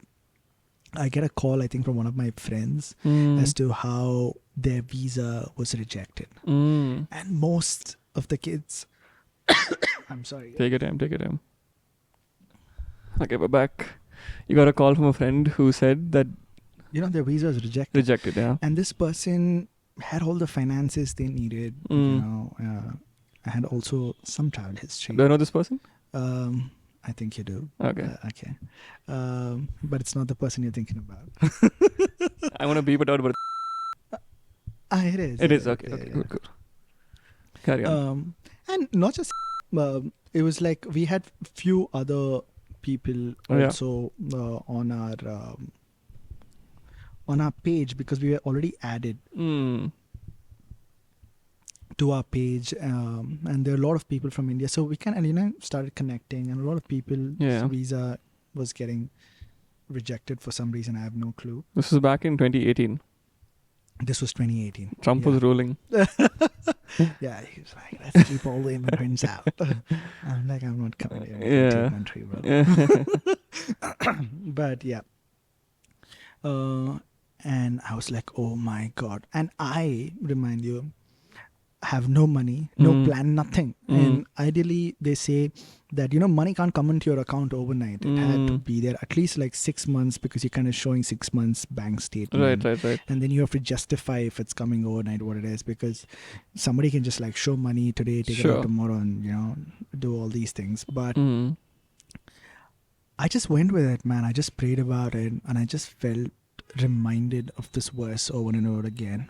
I get a call, I think, from one of my friends as to how their visa was rejected. And most of the kids... I'm sorry. Take your time. Okay, we're back. You got a call from a friend who said that... You know, their visa was rejected. Rejected, yeah. And this person had all the finances they needed, you know. I had also some travel history. Do I know this person? I think you do. Okay. Okay. But it's not the person you're thinking about. I want to beep it out, but... It is. It is, okay. Yeah, Okay, yeah. good. Carry on. And not just... it was like we had few other people also on our page because we were already added to our page, and there are a lot of people from India, so we started connecting, and a lot of people's visa was getting rejected for some reason. I have no clue. This was back in 2018. This was 2018. Trump was ruling. Yeah, he was like, let's keep all the immigrants out. I'm like, I'm not coming here. Yeah. Country, bro. But yeah. And I was like, oh my God. And I, remind you, have no money, no plan, nothing. And ideally, they say that, you know, money can't come into your account overnight. It had to be there at least like 6 months because you're kind of showing 6 months bank statement. Right. And then you have to justify if it's coming overnight, what it is, because somebody can just like show money today, take it out tomorrow, and, you know, do all these things. But I just went with it, man. I just prayed about it, and I just felt reminded of this verse over and over again.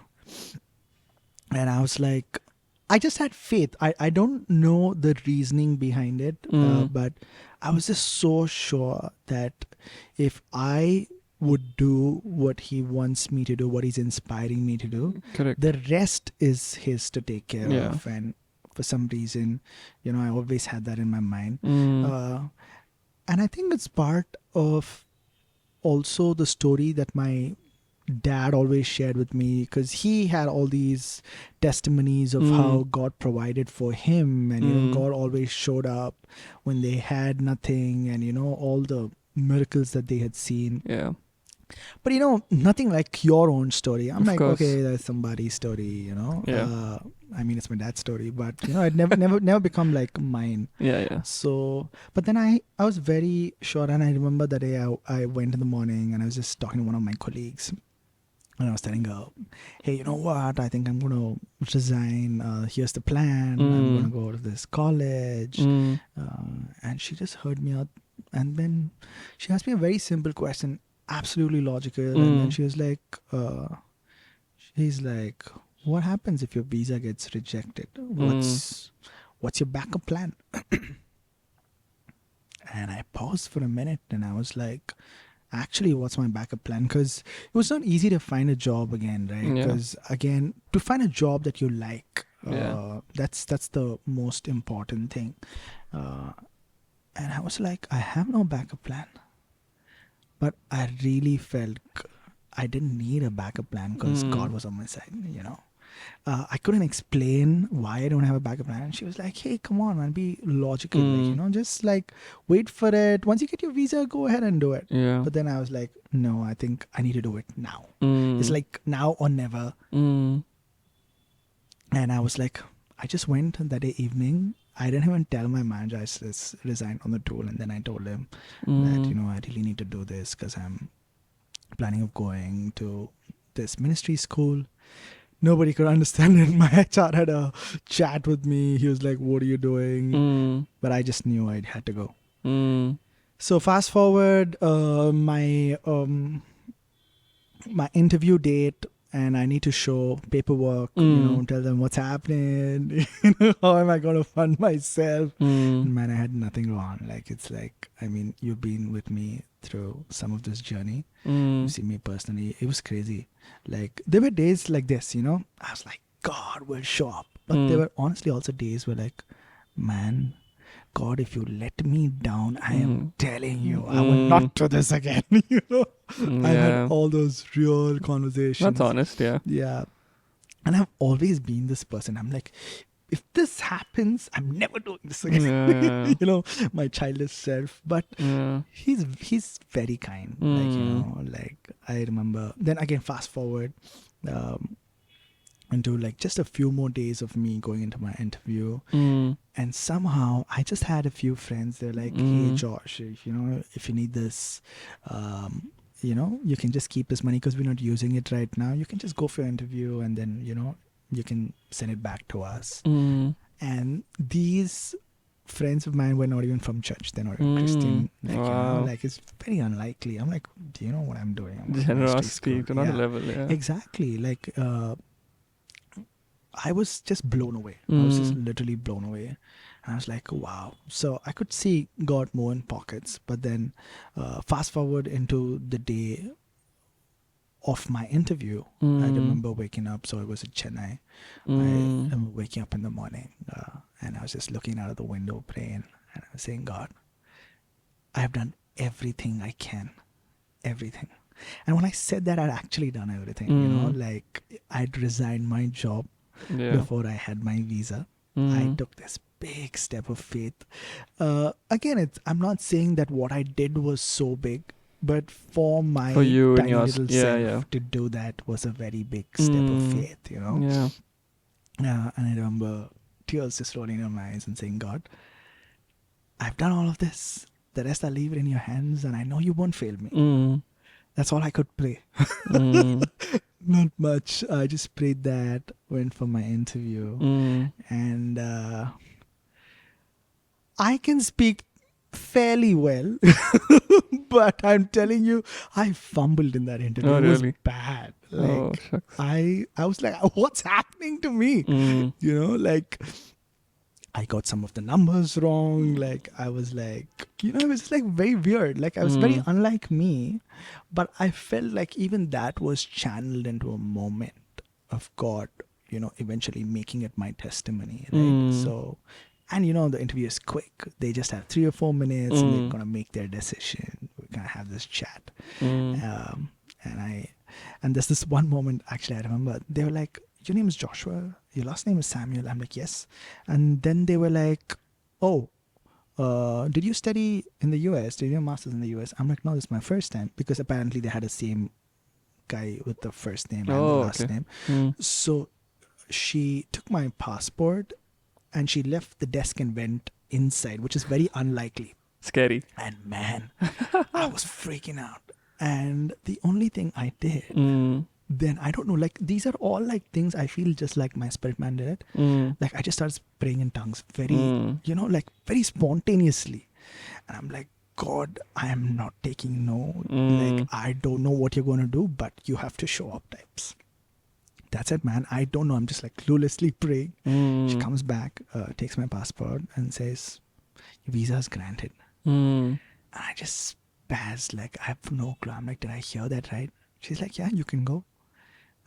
And I was like, I just had faith. I don't know the reasoning behind it, but I was just so sure that if I would do what he wants me to do, what he's inspiring me to do, correct, the rest is his to take care of. And for some reason, you know, I always had that in my mind. And I think it's part of also the story that my dad always shared with me, because he had all these testimonies of how God provided for him, and you know, God always showed up when they had nothing, and you know, all the miracles that they had seen. But you know, nothing like your own story. I'm of like, course. okay, that's somebody's story, you know. I mean, it's my dad's story, but it never become like mine. Yeah. So, but then I was very sure, and I remember the day I went in the morning, and I was just talking to one of my colleagues, and I was telling her, hey, you know what? I think I'm gonna resign. Here's the plan. I'm gonna go to this college, and she just heard me out, and then she asked me a very simple question, absolutely logical, and then she was like, she's like, what happens if your visa gets rejected? What's your backup plan? And I paused for a minute and I was like, actually, what's my backup plan? Because it was not easy to find a job again, right? Because again, to find a job that you like, that's the most important thing. And I was like, I have no backup plan. But I really felt I didn't need a backup plan because God was on my side, I couldn't explain why I don't have a backup plan. And she was like, hey, come on, man, be logical. Like, just like wait for it. Once you get your visa, go ahead and do it. Yeah. But then I was like, no, I think I need to do it now. It's like now or never. And I was like, I just went that day evening. I didn't even tell my manager. I just resigned on the tool. And then I told him that, I really need to do this because I'm planning of going to this ministry school. Nobody could understand it. My HR had a chat with me. He was like, what are you doing? But I just knew I had to go. So fast forward, my interview date, and I need to show paperwork, tell them what's happening, how am I going to fund myself? Man, I had nothing wrong. Like, it's like, I mean, you've been with me through some of this journey. You see me personally. It was crazy. Like, there were days like this, I was like, God will show up. But there were honestly also days where like, man, God, if you let me down, I am telling you, I will not do this again. I had all those real conversations. That's honest, yeah. Yeah. And I've always been this person. I'm like, if this happens, I'm never doing this again. My childish self. But he's very kind. Like, I remember. Then again, fast forward into like just a few more days of me going into my interview. And somehow I just had a few friends. They're like, hey, Josh, if you need this, you can just keep this money because we're not using it right now. You can just go for your interview and then, you can send it back to us. And these friends of mine were not even from church. They're not even Christian. Like, like it's very unlikely. I'm like, do you know what I'm doing? I'm Generosity to another level, yeah. Exactly. Like, I was just blown away. I was just literally blown away. And I was like, wow. So I could see God more in pockets. But then fast forward into the day of my interview, I remember waking up. So it was in Chennai. I remember waking up in the morning and I was just looking out of the window praying. And I was saying, God, I have done everything I can. Everything. And when I said that, I'd actually done everything. Like I'd resigned my job before I had my visa. I took this big step of faith. Again, I'm not saying that what I did was so big, but for you tiny little self to do that was a very big step of faith, Yeah. And I remember tears just rolling in my eyes and saying, God, I've done all of this. The rest I leave it in your hands, and I know you won't fail me. That's all I could pray. Not much. I just prayed that, went for my interview. And I can speak fairly well, but I'm telling you, I fumbled in that interview. Oh, it was really? bad. Like, I was like, what's happening to me? Like, I got some of the numbers wrong. Like, I was like, it was just like very weird. Like, I was very unlike me, but I felt like even that was channeled into a moment of God, eventually making it my testimony. Right? So, and the interview is quick. They just have 3 or 4 minutes and they're going to make their decision. We're going to have this chat. And there's this one moment, actually, I remember, they were like, your name is Joshua, your last name is Samuel. I'm like, yes. And then they were like, oh, did you study in the US? Did you do a master's in the US? I'm like, no, this is my first time. Because apparently they had the same guy with the first name and the last name. So she took my passport and she left the desk and went inside, which is very unlikely. Scary. And man, I was freaking out. And the only thing I did, then I don't know, like these are all like things I feel just like my spirit man did it. Like I just started praying in tongues very, like very spontaneously. And I'm like, God, I am not taking no. Like I don't know what you're going to do, but you have to show up types. That's it, man. I don't know. I'm just like cluelessly praying. She comes back, takes my passport and says, your visa is granted. And I just spazzed, like I have no clue. I'm like, did I hear that right? She's like, yeah, you can go.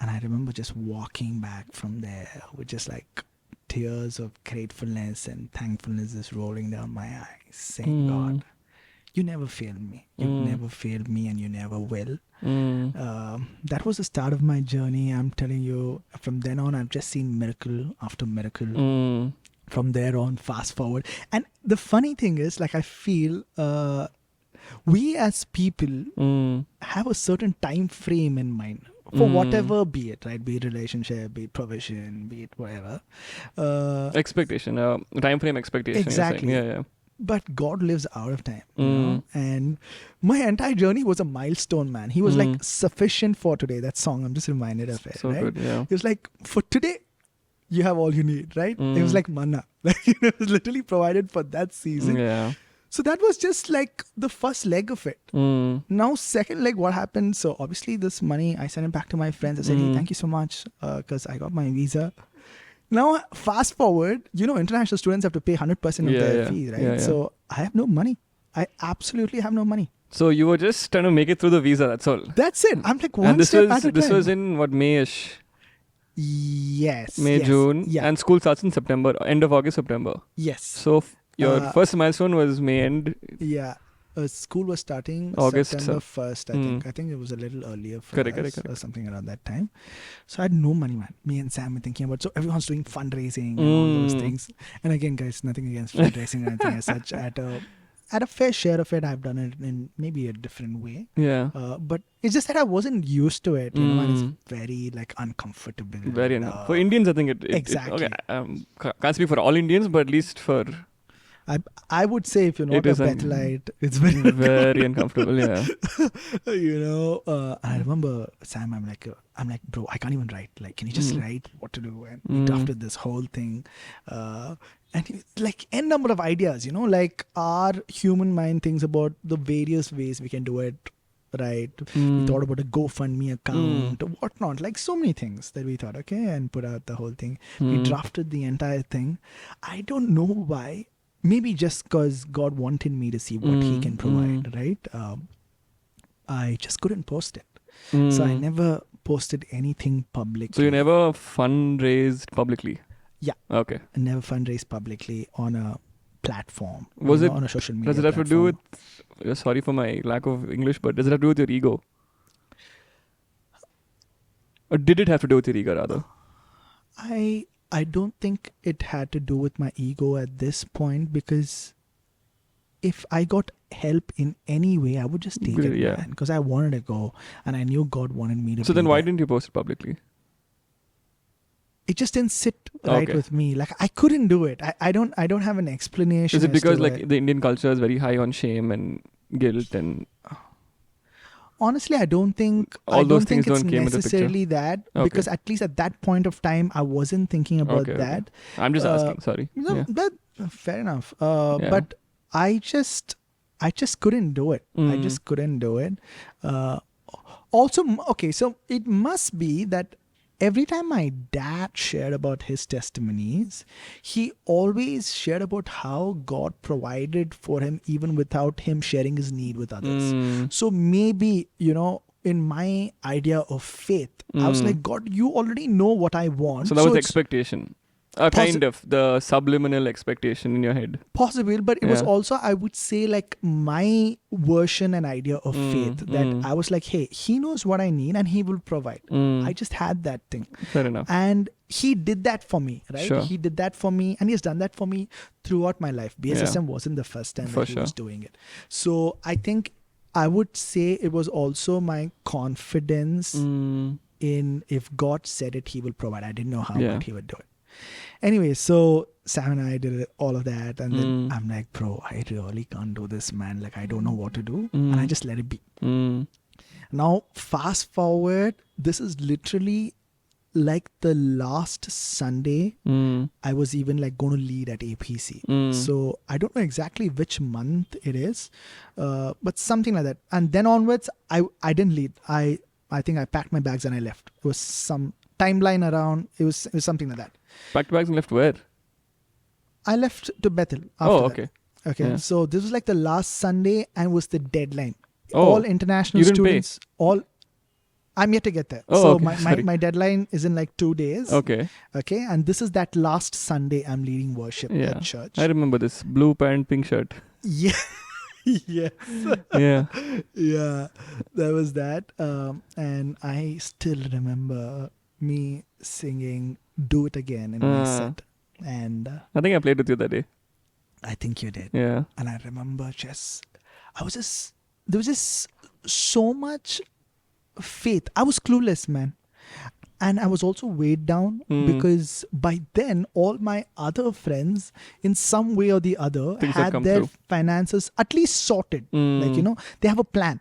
And I remember just walking back from there with just like tears of gratefulness and thankfulness just rolling down my eyes, saying, God, you never failed me. You never failed me and you never will. That was the start of my journey. I'm telling you, from then on, I've just seen miracle after miracle. From there on, fast forward. And the funny thing is, like I feel we as people have a certain time frame in mind. For whatever be it, right? Be it relationship, be it provision, be it whatever. Expectation, time frame expectation. Exactly. Yeah. But God lives out of time, you know? And my entire journey was a milestone, man. He was like sufficient for today. That song, I'm just reminded of it. So right? good, yeah. He was like, for today, you have all you need, right? It was like manna. It was literally provided for that season. Yeah. So that was just like the first leg of it. Now, second leg, what happened? So obviously this money, I sent it back to my friends. I said, hey, thank you so much because I got my visa. Now, fast forward, international students have to pay 100% of their fee, right? Yeah. So I have no money. I absolutely have no money. So you were just trying to make it through the visa, that's all. That's it. I'm like one and this step was at a time. This was in what, May-ish? Yes. May, yes, June. Yeah. And school starts in September, end of August, September. Yes. So your first milestone was May end. Yeah. School was starting August, September 1st, I think. I think it was a little earlier for correct. or something around that time. So I had no money, man. Me and Sam were thinking about, so everyone's doing fundraising and all those things. And again, guys, nothing against fundraising or anything as such. At a fair share of it, I've done it in maybe a different way. Yeah. But it's just that I wasn't used to it, and it's very like uncomfortable. Very uncomfortable. For Indians, I think it exactly. Can't speak for all Indians, but at least for... I would say if you're not a Bethelite, it's very very uncomfortable. Yeah. I remember Sam. I'm like, bro, I can't even write. Like, can you just write what to do? And we drafted this whole thing, and like n number of ideas. Like our human mind thinks about the various ways we can do it. Right. We thought about a GoFundMe account or whatnot, like so many things that we thought, okay, and put out the whole thing. We drafted the entire thing. I don't know why. Maybe just because God wanted me to see what He can provide, right? I just couldn't post it. So I never posted anything publicly. So you never fundraised publicly? Yeah. Okay. I never fundraised publicly on a platform. Was it on a social media Does it have platform. to do with... Sorry for my lack of English, but does it have to do with your ego? Or did it have to do with your ego, rather? I don't think it had to do with my ego at this point, because if I got help in any way, I would just take it, man, because I wanted to go and I knew God wanted me to. So then why there. didn't you post it publicly? It just didn't sit right with me. Like I couldn't do it. I don't have an explanation. Is it because like the Indian culture is very high on shame and guilt and... Honestly, I don't think it's necessarily that, because at least at that point of time, I wasn't thinking about that. I'm just asking. Sorry. That fair enough. But I just couldn't do it. I just couldn't do it. Also, okay, so it must be that every time my dad shared about his testimonies, he always shared about how God provided for him even without him sharing his need with others. So maybe, in my idea of faith, I was like, God, you already know what I want. So that was the expectation. Kind of the subliminal expectation in your head. Possible, but it was also, I would say, like my version and idea of faith, that I was like, hey, He knows what I need and He will provide. I just had that thing. Fair enough. And He did that for me, right? Sure. He did that for me, and He has done that for me throughout my life. BSSM wasn't the first time that He was doing it. So I think I would say it was also my confidence in if God said it, He will provide. I didn't know how, Yeah. but He would do it. Anyway, so Sam and I did all of that, and then I'm like, bro, I really can't do this, man. Like, I don't know what to do, and I just let it be. Now, fast forward, this is literally like the last Sunday I was even like going to lead at APC. So I don't know exactly which month it is, but something like that. And then onwards, I didn't lead. I think I packed my bags and I left. It was some timeline around. It was something like that. Packed bags and left where? I left to Bethel after Oh, that. okay. Okay. Yeah. So this was like the last Sunday and was the deadline. Oh, All international you didn't pay? students, I'm yet to get there. Oh, so okay. Sorry. my deadline is in like 2 days. Okay. Okay. And this is that last Sunday I'm leading worship Yeah. at church. I remember this. Blue pant, pink shirt. Yeah. Yes. Yeah. Yeah. There was that. And I still remember me singing Do It Again in my set. And I think I played with you that day. I think you did. Yeah. And I remember there was just so much faith. I was clueless, man. And I was also weighed down because by then all my other friends in some way or the other Things have had come their through. finances at least sorted. Like, they have a plan.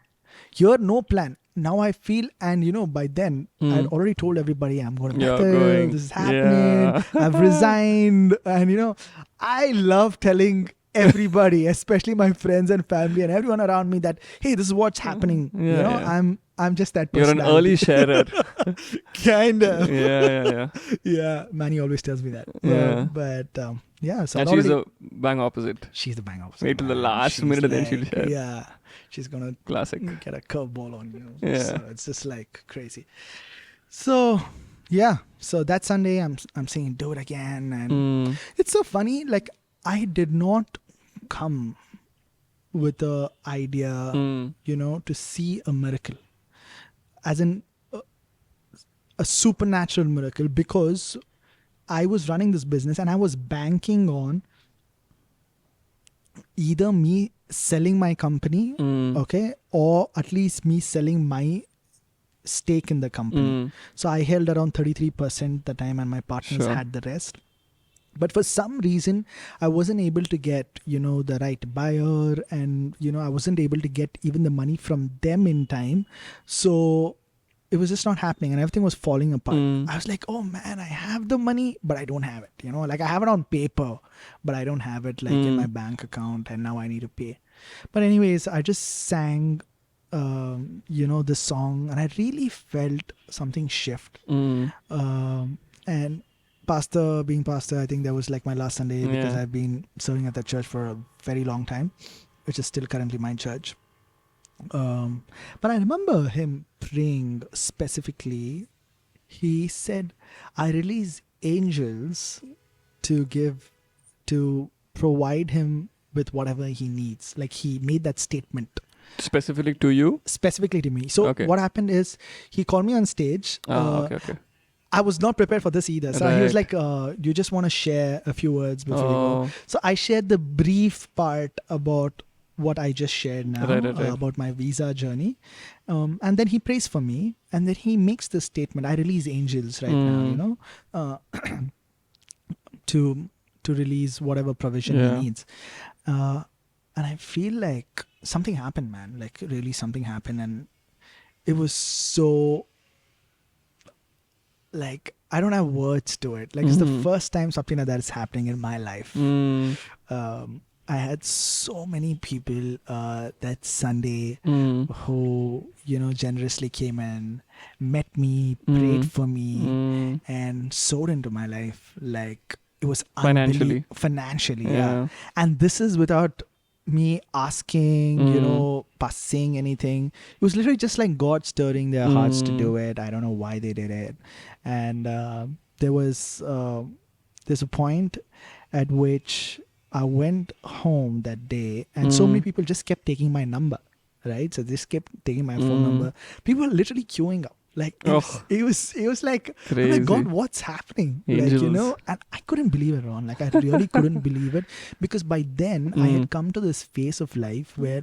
Here, no plan. Now I feel, and by then I'd already told everybody I'm going to You're Bethel, going. this is happening, Yeah. I've resigned. And I love telling everybody, especially my friends and family and everyone around me, that hey, this is what's happening. Yeah. I'm just that You're an personality. early sharer. Kind of. Yeah. Yeah, Manny always tells me that. Yeah. So And I'd she's already- the bang opposite. she's the bang opposite. Wait till the man. last She's minute and then she'll like- share. Yeah, she's gonna Classic. get a curveball on you. Yeah. So it's just like crazy. So so that Sunday I'm saying Do It Again, and it's so funny. Like, I did not come with the idea, to see a miracle, as in a supernatural miracle, because I was running this business and I was banking on either me selling my company, okay, or at least me selling my stake in the company. So I held around 33% the time, and my partners Sure. had the rest. But for some reason, I wasn't able to get, the right buyer, and, I wasn't able to get even the money from them in time. So it was just not happening, and everything was falling apart. I was like, oh man, I have the money, but I don't have it. Like, I have it on paper, but I don't have it like in my bank account, and now I need to pay. But anyways, I just sang, this song, and I really felt something shift. And being pastor, I think that was like my last Sunday, because Yeah. I've been serving at that church for a very long time, which is still currently my church. But I remember him praying specifically. He said, I release angels to provide him with whatever he needs. Like, he made that statement Specifically to you? specifically to me. So Okay. what happened is, he called me on stage. Okay. I was not prepared for this either. So he was Right. like, you just want to share a few words before you go. Oh, So I shared the brief part about what I just shared now, Right. about my visa journey. And then he prays for me, and then he makes this statement, I release angels right now, to release whatever provision Yeah. he needs. And I feel like something happened, man. Like, really something happened. And it was so, like, I don't have words to it. Like, it's the first time something like that is happening in my life. I had so many people that Sunday who, generously came and met me, prayed for me, and sowed into my life. Like, it was Financially. Financially, Yeah. yeah. And this is without me asking, saying anything. It was literally just like God stirring their hearts to do it. I don't know why they did it. And there's a point at which I went home that day, and so many people just kept taking my number, right? So they just kept taking my phone number. People were literally queuing up. Like, it was like, oh my Crazy. God, what's happening? Angels. Like, and I couldn't believe it, Ron. Like, I really couldn't believe it, because by then I had come to this phase of life where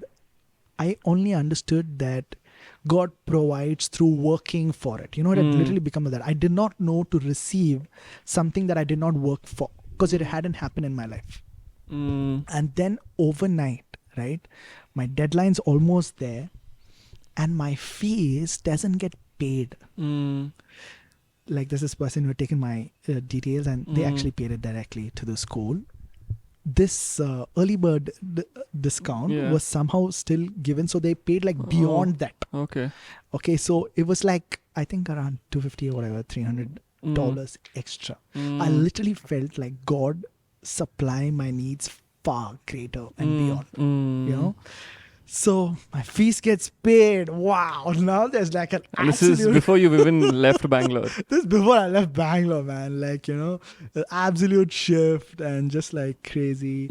I only understood that God provides through working for it. You know, it had literally become that. I did not know to receive something that I did not work for because it hadn't happened in my life. And then overnight, right, my deadline's almost there and my fees doesn't get paid. Like there's this person who had taken my details and they actually paid it directly to the school. This early bird discount was somehow still given, so they paid like beyond that. Okay, so it was like I think around $250 or whatever, $300 extra. I literally felt like God supply my needs far greater and beyond. You know, so my fees gets paid. Wow! Now there's like an and this is before you've even left Bangalore. This is before I left Bangalore, man. Like, you know, the absolute shift and just like crazy.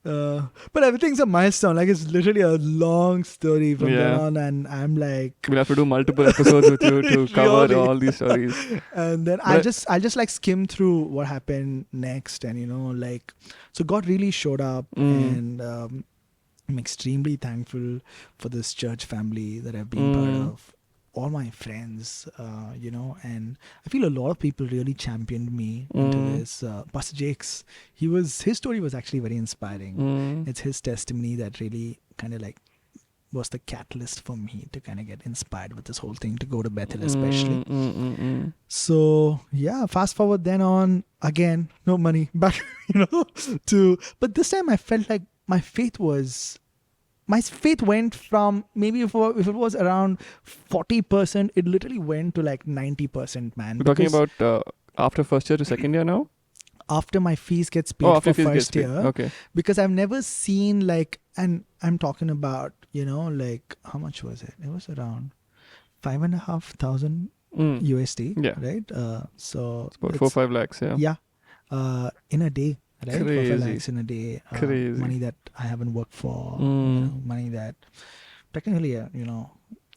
But everything's a milestone. Like it's literally a long story from then on, and I'm like, we'll have to do multiple episodes with you to cover all these stories. And then I'll just like skim through what happened next, and you know, like, so God really showed up, and I'm extremely thankful for this church family that I've been part of. All my friends, you know, and I feel a lot of people really championed me into this. Pastor Jake's, his story was actually very inspiring. It's his testimony that really kind of like was the catalyst for me to kind of get inspired with this whole thing, to go to Bethel especially. So yeah, fast forward then on, again, no money back, you know, but this time I felt like my faith went from maybe if it was around 40%, it literally went to like 90%, man. We're talking about after first year to second year now? After my fees gets paid for first year. Okay. Because I've never seen like, and I'm talking about, you know, like how much was it? It was around 5,500 USD, right? So it's about 4-5 lakhs, yeah. In a day. Right? Crazy. 4 lakhs in a day. Crazy. Money that I haven't worked for. You know, money that technically, you know,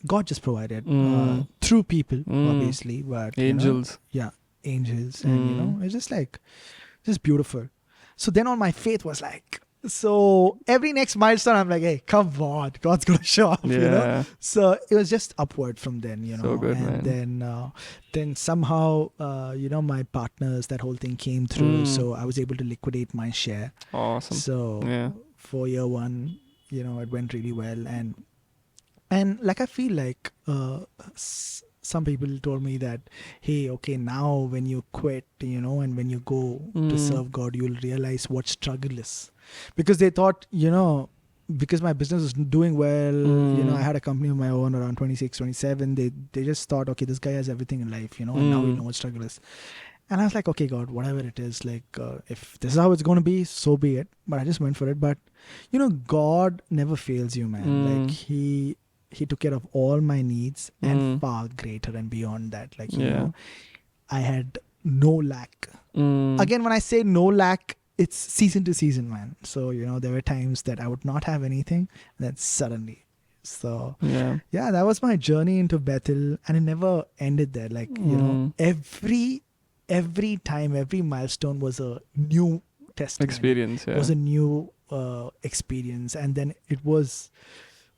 God just provided through people, obviously. But angels. You know, angels. And, you know, it's just like, just beautiful. So then on my faith was like, so every next milestone, I'm like, hey, come on, God's going to show up, you know? So it was just upward from then, you know? So good, and man. then somehow, you know, my partners, that whole thing came through. So I was able to liquidate my share. Awesome. So for year one, you know, it went really well. And like, I feel like some people told me that, hey, okay, now when you quit, you know, and when you go to serve God, you'll realize what struggle is. Because they thought, you know, because my business was doing well, you know, I had a company of my own around 26, 27. They just thought, okay, this guy has everything in life, you know, and now we know what struggle is. And I was like, okay, God, whatever it is, like, if this is how it's going to be, so be it. But I just went for it. But, you know, God never fails you, man. Like, He took care of all my needs and far greater and beyond that. Like, you know, I had no lack. Again, when I say no lack, it's season to season, man. So, you know, there were times that I would not have anything, and then suddenly. So, yeah, that was my journey into Bethel, and it never ended there. Like, you know, every time, every milestone was a new testimony. Experience, was a new experience, and then it was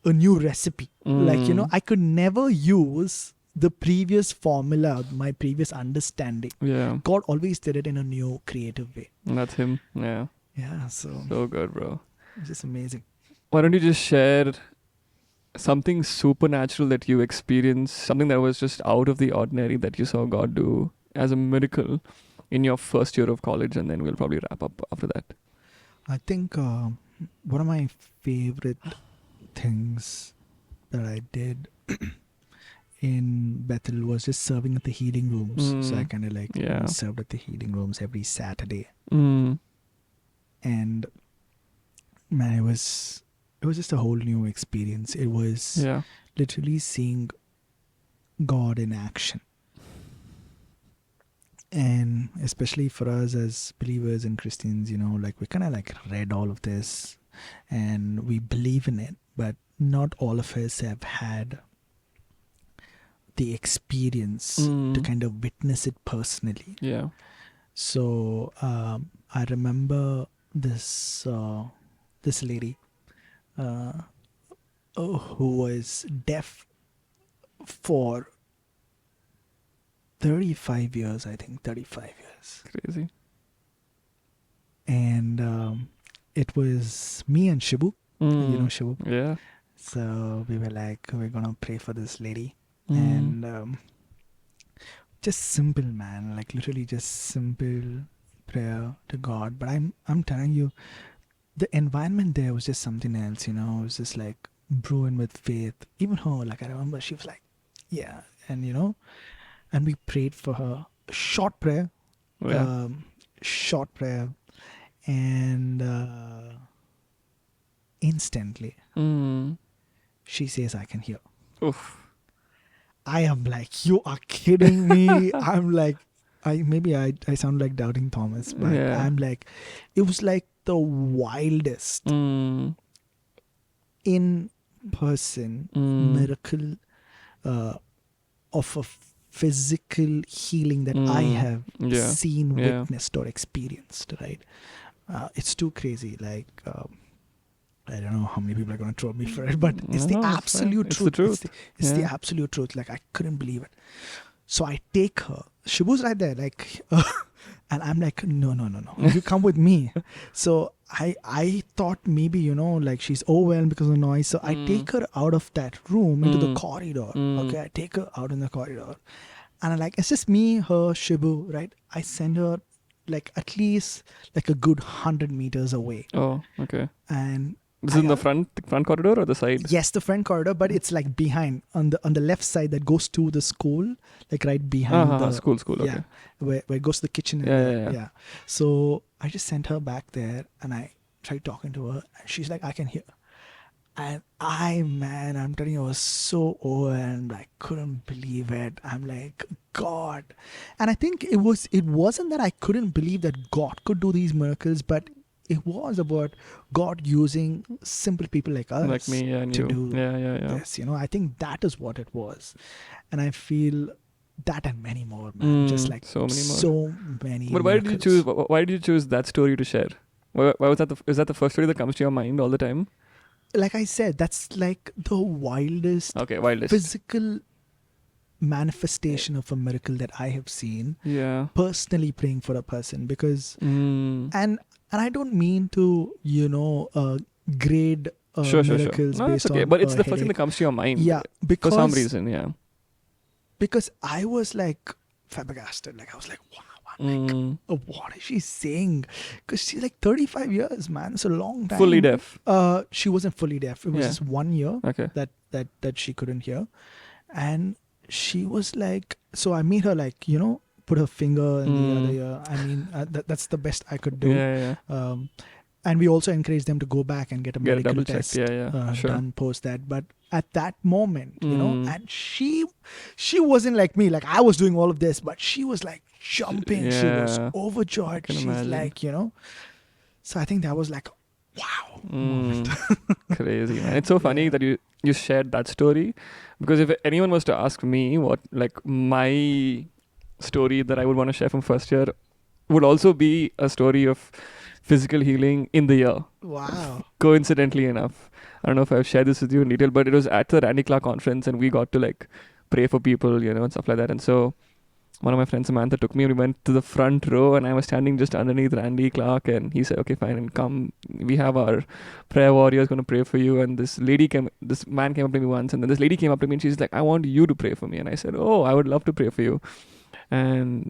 a new recipe. Like, you know, I could never use the previous formula, my previous understanding. God always did it in a new creative way. And that's Him. Yeah, so good, bro. It's just amazing. Why don't you just share something supernatural that you experienced, something that was just out of the ordinary that you saw God do as a miracle in your first year of college, and then we'll probably wrap up after that. I think one of my favorite things that I did in Bethel was just serving at the healing rooms. So I kind of like served at the healing rooms every Saturday. And man, it was just a whole new experience. It was literally seeing God in action. And especially for us as believers and Christians, you know, like we kind of like read all of this and we believe in it, but not all of us have had the experience to kind of witness it personally. So I remember this lady who was deaf for 35 years, I think. 35 years. Crazy. And it was me and Shibu. You know Shibu. Yeah. So we were like, we're going to pray for this lady. Mm. And just simple, man. Like literally just simple prayer to God. But I'm telling you, the environment there was just something else, you know. It was just like brewing with faith. Even her, like I remember she was like, yeah. And you know, and we prayed for her. Short prayer. Yeah. Short prayer. And instantly she says, I can hear. Oof. I am like, you are kidding me. I'm like, I sound like Doubting Thomas, but Yeah. I'm like, it was like the wildest in person miracle of a physical healing that I have Yeah. seen, Yeah. witnessed, or experienced, right? It's too crazy. Like, I don't know how many people are going to throw me for it, but it's the No, it's fine. absolute It's truth. the truth. It's the Yeah. absolute truth. Like, I couldn't believe it. So I take her. Shibu's right there, like, and I'm like, no, you come with me. So I thought maybe, you know, like she's overwhelmed because of the noise. So I take her out of that room into the corridor. Okay, I take her out in the corridor, and I'm like, it's just me, her, Shibu, right? I send her like at least like a good 100 meters away, Oh, okay. and This is in the front corridor or the side? yes, the front corridor, but it's like behind on the left side that goes to the school, like right behind the school. Okay. yeah, where it goes to the kitchen. And Yeah. So I just sent her back there, and I tried talking to her, and she's like, I can hear. And I'm telling you, I was so overwhelmed. I couldn't believe it. I'm like, God. And I think it wasn't that I couldn't believe that God could do these miracles, but it was about God using simple people like us, Like me and to you. do Yeah. this. You know, I think that is what it was. And I feel that and many more, man. Just like so many more. so many. But why did you choose? Why did you choose that story to share? Why was that? Is that the first story that comes to your mind all the time? Like I said, that's like the wildest Okay, wildest. physical manifestation of a miracle that I have seen. Yeah. Personally praying for a person, because and I don't mean to, you know, grade Sure. miracles No, based it's okay. on but it's the first thing headache. that comes to your mind. Yeah, For because some reason, yeah. because I was like flabbergasted. Like I was like, wow. I'm like, what is she saying? Because she's like 35 years, man. It's a long time. Fully deaf. She wasn't fully deaf. It was Yeah. just 1 year Okay. that she couldn't hear. And she was like, so I made her like, you know, put her finger in the other ear. I mean, that's the best I could do. Yeah. And we also encourage them to go back and get a medical double test checked. Yeah. Sure. done post that. But at that moment, you know, and she wasn't like me. Like I was doing all of this, but she was like jumping. She was Yeah. overjoyed. can She's imagine. like, you know. So I think that was like, wow. moment. Crazy, man. It's so funny that you shared that story, because if anyone was to ask me what like my story that I would want to share from first year would also be a story of physical healing in the year. Wow. Coincidentally enough, I don't know if I've shared this with you in detail, but it was at the Randy Clark conference, and we got to like pray for people, you know, and stuff like that. And so one of my friends, Samantha, took me and we went to the front row, and I was standing just underneath Randy Clark, and he said, okay, fine, and come, we have our prayer warriors going to pray for you. And this man came up to me once, and then this lady came up to me and she's like, I want you to pray for me. And I said, oh, I would love to pray for you. And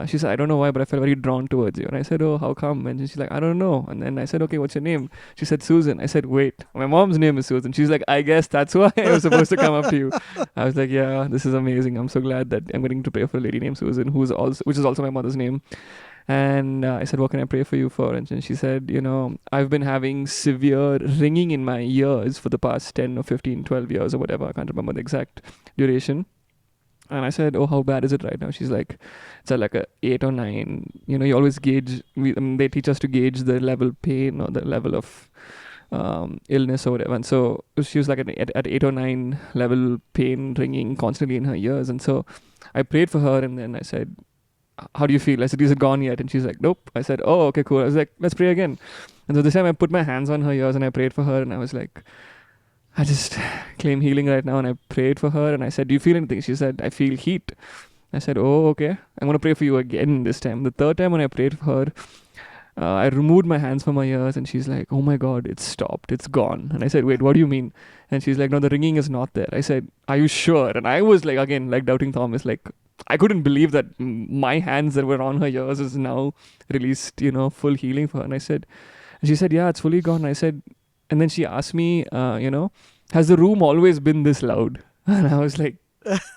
she said, I don't know why, but I felt very drawn towards you. And I said, oh, how come? And she's like, I don't know. And then I said, okay, what's your name? She said, Susan. I said, wait, my mom's name is Susan. She's like, I guess that's why I was supposed to come up to you. I was like, yeah, this is amazing. I'm so glad that I'm getting to pray for a lady named Susan, which is also my mother's name. And I said, what can I pray for you for? And she said, you know, I've been having severe ringing in my ears for the past 10 or 15, 12 years or whatever. I can't remember the exact duration. And I said, oh, how bad is it right now? She's like, it's at like a 8 or 9. You know, you always gauge, they teach us to gauge the level pain or the level of illness or whatever. And so she was like at 8 or 9 level pain ringing constantly in her ears. And so I prayed for her, and then I said, how do you feel? I said, is it gone yet? And she's like, nope. I said, oh, okay, cool. I was like, let's pray again. And so this time I put my hands on her ears and I prayed for her, and I was like, I just claim healing right now, and I prayed for her, and I said, do you feel anything? She said, I feel heat. I said, oh, okay. I'm going to pray for you again this time. The third time when I prayed for her, I removed my hands from my ears, and she's like, oh my God, it's stopped. It's gone. And I said, wait, what do you mean? And she's like, no, the ringing is not there. I said, are you sure? And I was like, again, like doubting Thomas, like, I couldn't believe that my hands that were on her ears is now released, full healing for her. And I said, and she said, yeah, it's fully gone. I said, and then she asked me, has the room always been this loud? And I was like,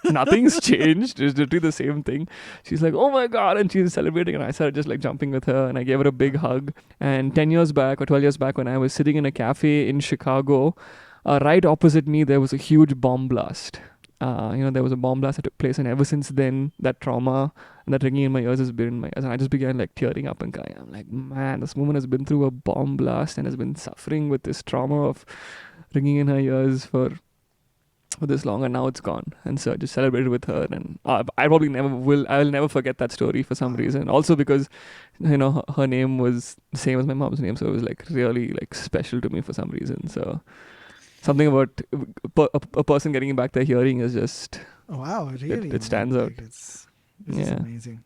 nothing's changed. It's literally the same thing. She's like, oh my God. And she's celebrating. And I started just like jumping with her, and I gave her a big hug. And 10 years back or 12 years back, when I was sitting in a cafe in Chicago, right opposite me, there was a huge bomb blast. There was a bomb blast that took place. And ever since then, that trauma and that ringing in my ears has been in my ears. And I just began like tearing up and crying. I'm like, man, this woman has been through a bomb blast and has been suffering with this trauma of ringing in her ears for this long, and now it's gone. And so I just celebrated with her, and I probably I'll never forget that story for some reason. Also because, her name was the same as my mom's name, so it was like really like special to me for some reason. So something about a person getting back their hearing is just, wow, really, it stands out. It's amazing.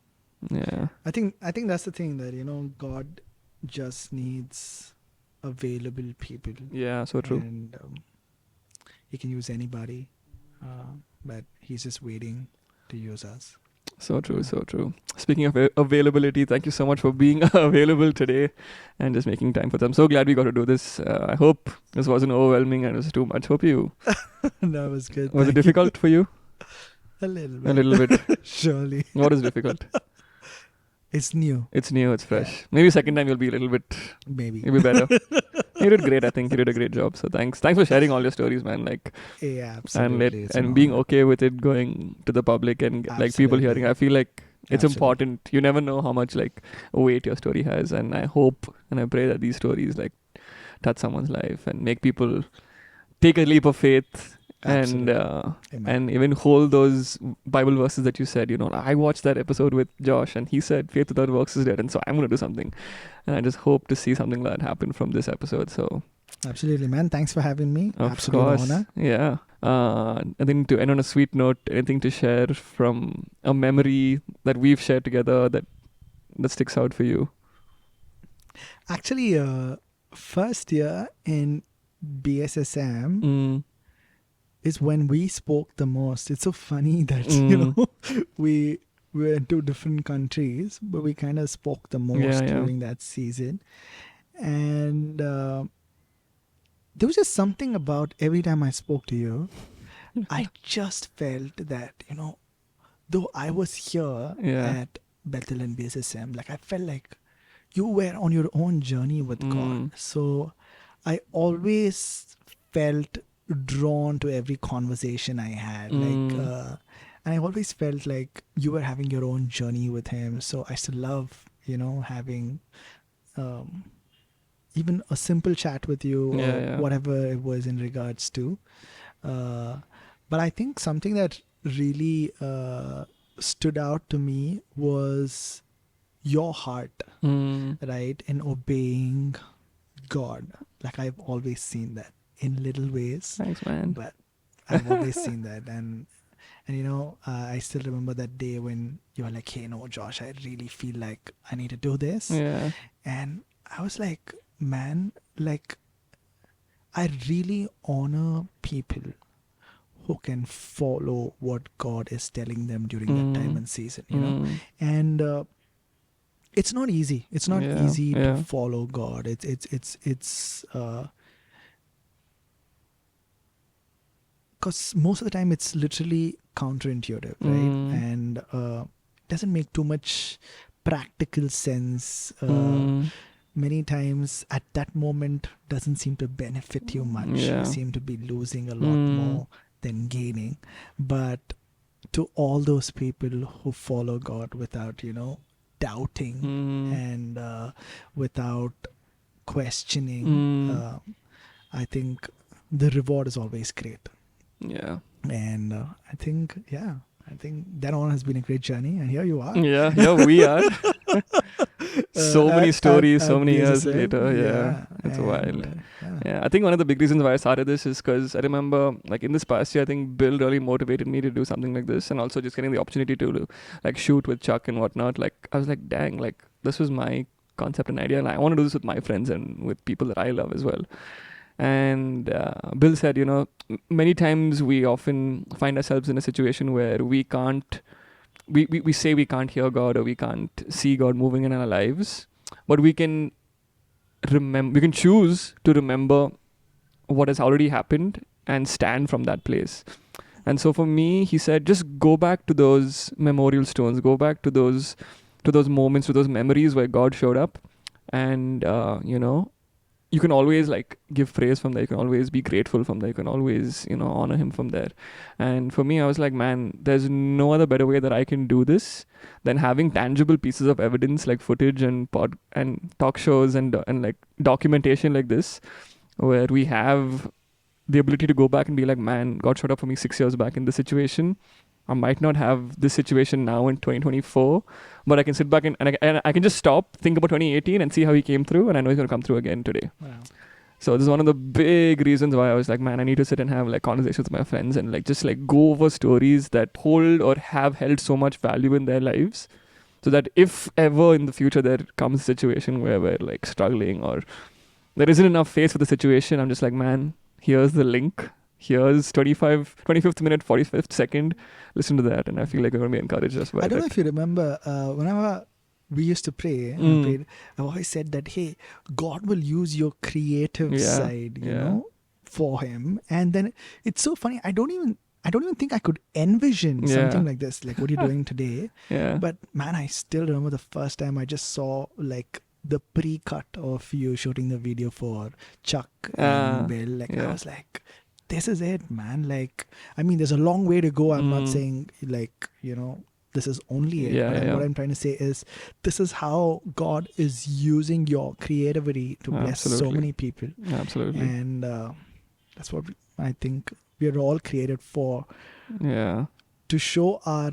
Yeah. I think that's the thing, that God just needs available people. Yeah, so true. And He can use anybody, but He's just waiting to use us. So true, so true. Speaking of availability, thank you so much for being available today and just making time for them. I'm so glad we got to do this. I hope this wasn't overwhelming and it was too much. Hope you... No, it was good. Was it difficult for you? A little bit. A little bit. Surely. What is difficult? It's new. It's new, it's fresh. Yeah. Maybe second time you'll be a little bit... Maybe. You'll be better. You did great, I think. You did a great job. So thanks. Thanks for sharing all your stories, man. Like, yeah, absolutely. And being okay with it going to the public and like people hearing. I feel like it's important. You never know how much like weight your story has. And I hope and I pray that these stories like touch someone's life and make people take a leap of faith. And even hold those Bible verses that you said, I watched that episode with Josh and he said faith without works is dead, and so I'm going to do something. And I just hope to see something like that happen from this episode. So absolutely, man. Thanks for having me. Of course. Honor. Yeah. I think to end on a sweet note, anything to share from a memory that we've shared together that sticks out for you? Actually, first year in BSSM, is when we spoke the most. It's so funny that, we were in two different countries, but we kind of spoke the most during that season. And there was just something about every time I spoke to you, I just felt that, though I was here at Bethel and BSSM, like I felt like you were on your own journey with God. So I always felt drawn to every conversation I had, and I always felt like you were having your own journey with Him. So I still love, having even a simple chat with you, or whatever it was in regards to. But I think something that really stood out to me was your heart, right, in obeying God. Like I've always seen that. In little ways. Thanks, man. But I've always seen that. And I still remember that day when you were like, hey, no, Josh, I really feel like I need to do this. Yeah. And I was like, man, like, I really honor people who can follow what God is telling them during that time and season, And it's not easy. It's not easy to follow God. It's because most of the time it's literally counterintuitive, right? And doesn't make too much practical sense. Many times at that moment doesn't seem to benefit you much. You seem to be losing a lot more than gaining. But to all those people who follow God without, doubting and without questioning, I think the reward is always great. Yeah. And I think that one has been a great journey, and here you are. Yeah, we are. So many stories, so many years BSSM. later. Yeah, it's and, wild. yeah. Yeah, I think one of the big reasons why I started this is because I remember, like in this past year, I think Bill really motivated me to do something like this, and also just getting the opportunity to like shoot with Chuck and whatnot. Like I was like, dang, like this was my concept and idea, and I want to do this with my friends and with people that I love as well. And Bill said, many times we often find ourselves in a situation where we can't, we say we can't hear God or we can't see God moving in our lives, but we can we can choose to remember what has already happened and stand from that place. And so for me, he said, just go back to those memorial stones, go back to those moments, to those memories where God showed up, and you can always like give praise from there. You can always be grateful from there. You can always, honor him from there. And for me, I was like, man, there's no other better way that I can do this than having tangible pieces of evidence like footage and talk shows and like documentation like this, where we have the ability to go back and be like, man, God showed up for me 6 years back in this situation. I might not have this situation now in 2024, but I can sit back and I can just stop, think about 2018 and see how he came through, and I know he's going to come through again today. Wow. So this is one of the big reasons why I was like, man, I need to sit and have like conversations with my friends and like just like go over stories that hold or have held so much value in their lives, so that if ever in the future there comes a situation where we're like struggling or there isn't enough face for the situation, I'm just like, man, here's the link. Here's 25th minute, 45th second. Listen to that, and I feel like we're going to be encouraged just by I don't know that. if you remember, whenever we used to pray, Mm. prayed, I always said that, hey, God will use your creative side, you know, for him. And then it's so funny. I don't even think I could envision something like this, like what you're doing today. Yeah. But man, I still remember the first time I just saw like the pre-cut of you shooting the video for Chuck and Bill. Like I was like, this is it, man. Like, I mean, there's a long way to go. I'm not saying like, this is only it. But what I'm trying to say is this is how God is using your creativity to bless so many people. Absolutely. And that's what I think we're all created for. Yeah. To show our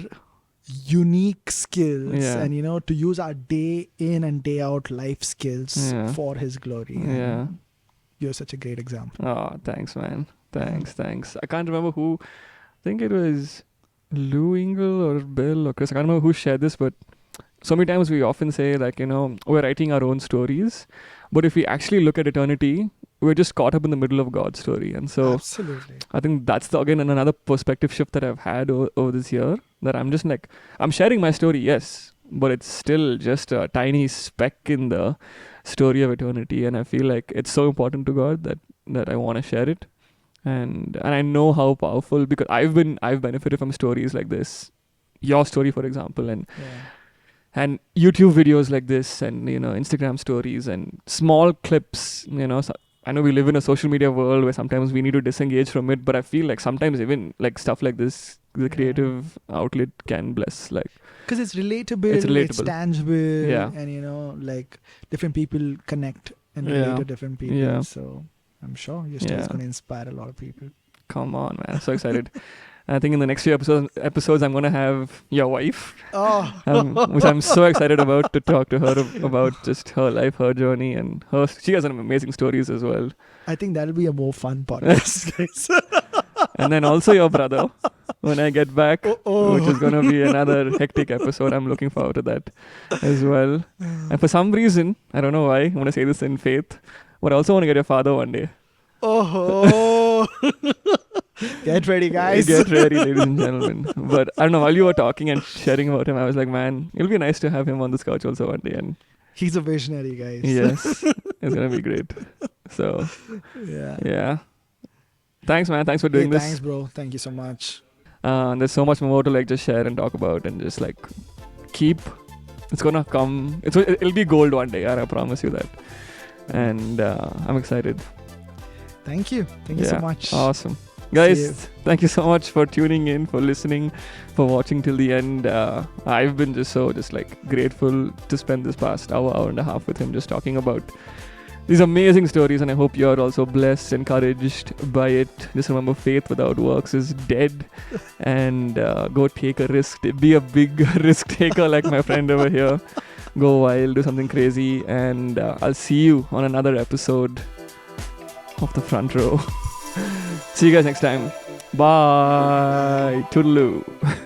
unique skills and, to use our day in and day out life skills for his glory. Yeah. And you're such a great example. Oh, thanks, man. Thanks. I can't remember who. I think it was Lou Engle or Bill or Chris. I can't remember who shared this, but so many times we often say like, we're writing our own stories, but if we actually look at eternity, we're just caught up in the middle of God's story. And so Absolutely. I think that's again another perspective shift that I've had over this year, that I'm just like, I'm sharing my story, yes, but it's still just a tiny speck in the story of eternity. And I feel like it's so important to God that I want to share it. And I know how powerful, because I've benefited from stories like this, your story for example, and YouTube videos like this, and Instagram stories and small clips. So I know we live in a social media world where sometimes we need to disengage from it, but I feel like sometimes even like stuff like this, the creative outlet can bless, like, because it's relatable, it's tangible, and like different people connect and relate to different people. So I'm sure your story is going to inspire a lot of people. Come on, man. I'm so excited. I think in the next few episodes I'm going to have your wife, which I'm so excited about, to talk to her about just her life, her journey, and she has some amazing stories as well. I think that'll be a more fun podcast, guys. And then also your brother, when I get back, which is going to be another hectic episode. I'm looking forward to that as well. And for some reason, I don't know why, I want to say this in faith, but I also want to get your father one day. Oh, get ready, guys. Get ready, ladies and gentlemen. But I don't know, while you were talking and sharing about him, I was like, man, it'll be nice to have him on this couch also one day. And he's a visionary, guys. yes, it's going to be great. So, yeah. Thanks, man. Thanks for doing this. Thanks, bro. Thank you so much. There's so much more to like just share and talk about, and just like it's going to come. It'll be gold one day, I promise you that. And I'm excited. Thank you. Thank you so much. Awesome. Guys, thank you so much for tuning in, for listening, for watching till the end. I've been just grateful to spend this past hour and a half with him, just talking about these amazing stories, and I hope you're also blessed, encouraged by it. Just remember, faith without works is dead, and go take a risk. Be a big risk taker like my friend over here. go wild, do something crazy, and I'll see you on another episode of the front row. See you guys next time. Bye. Toodaloo.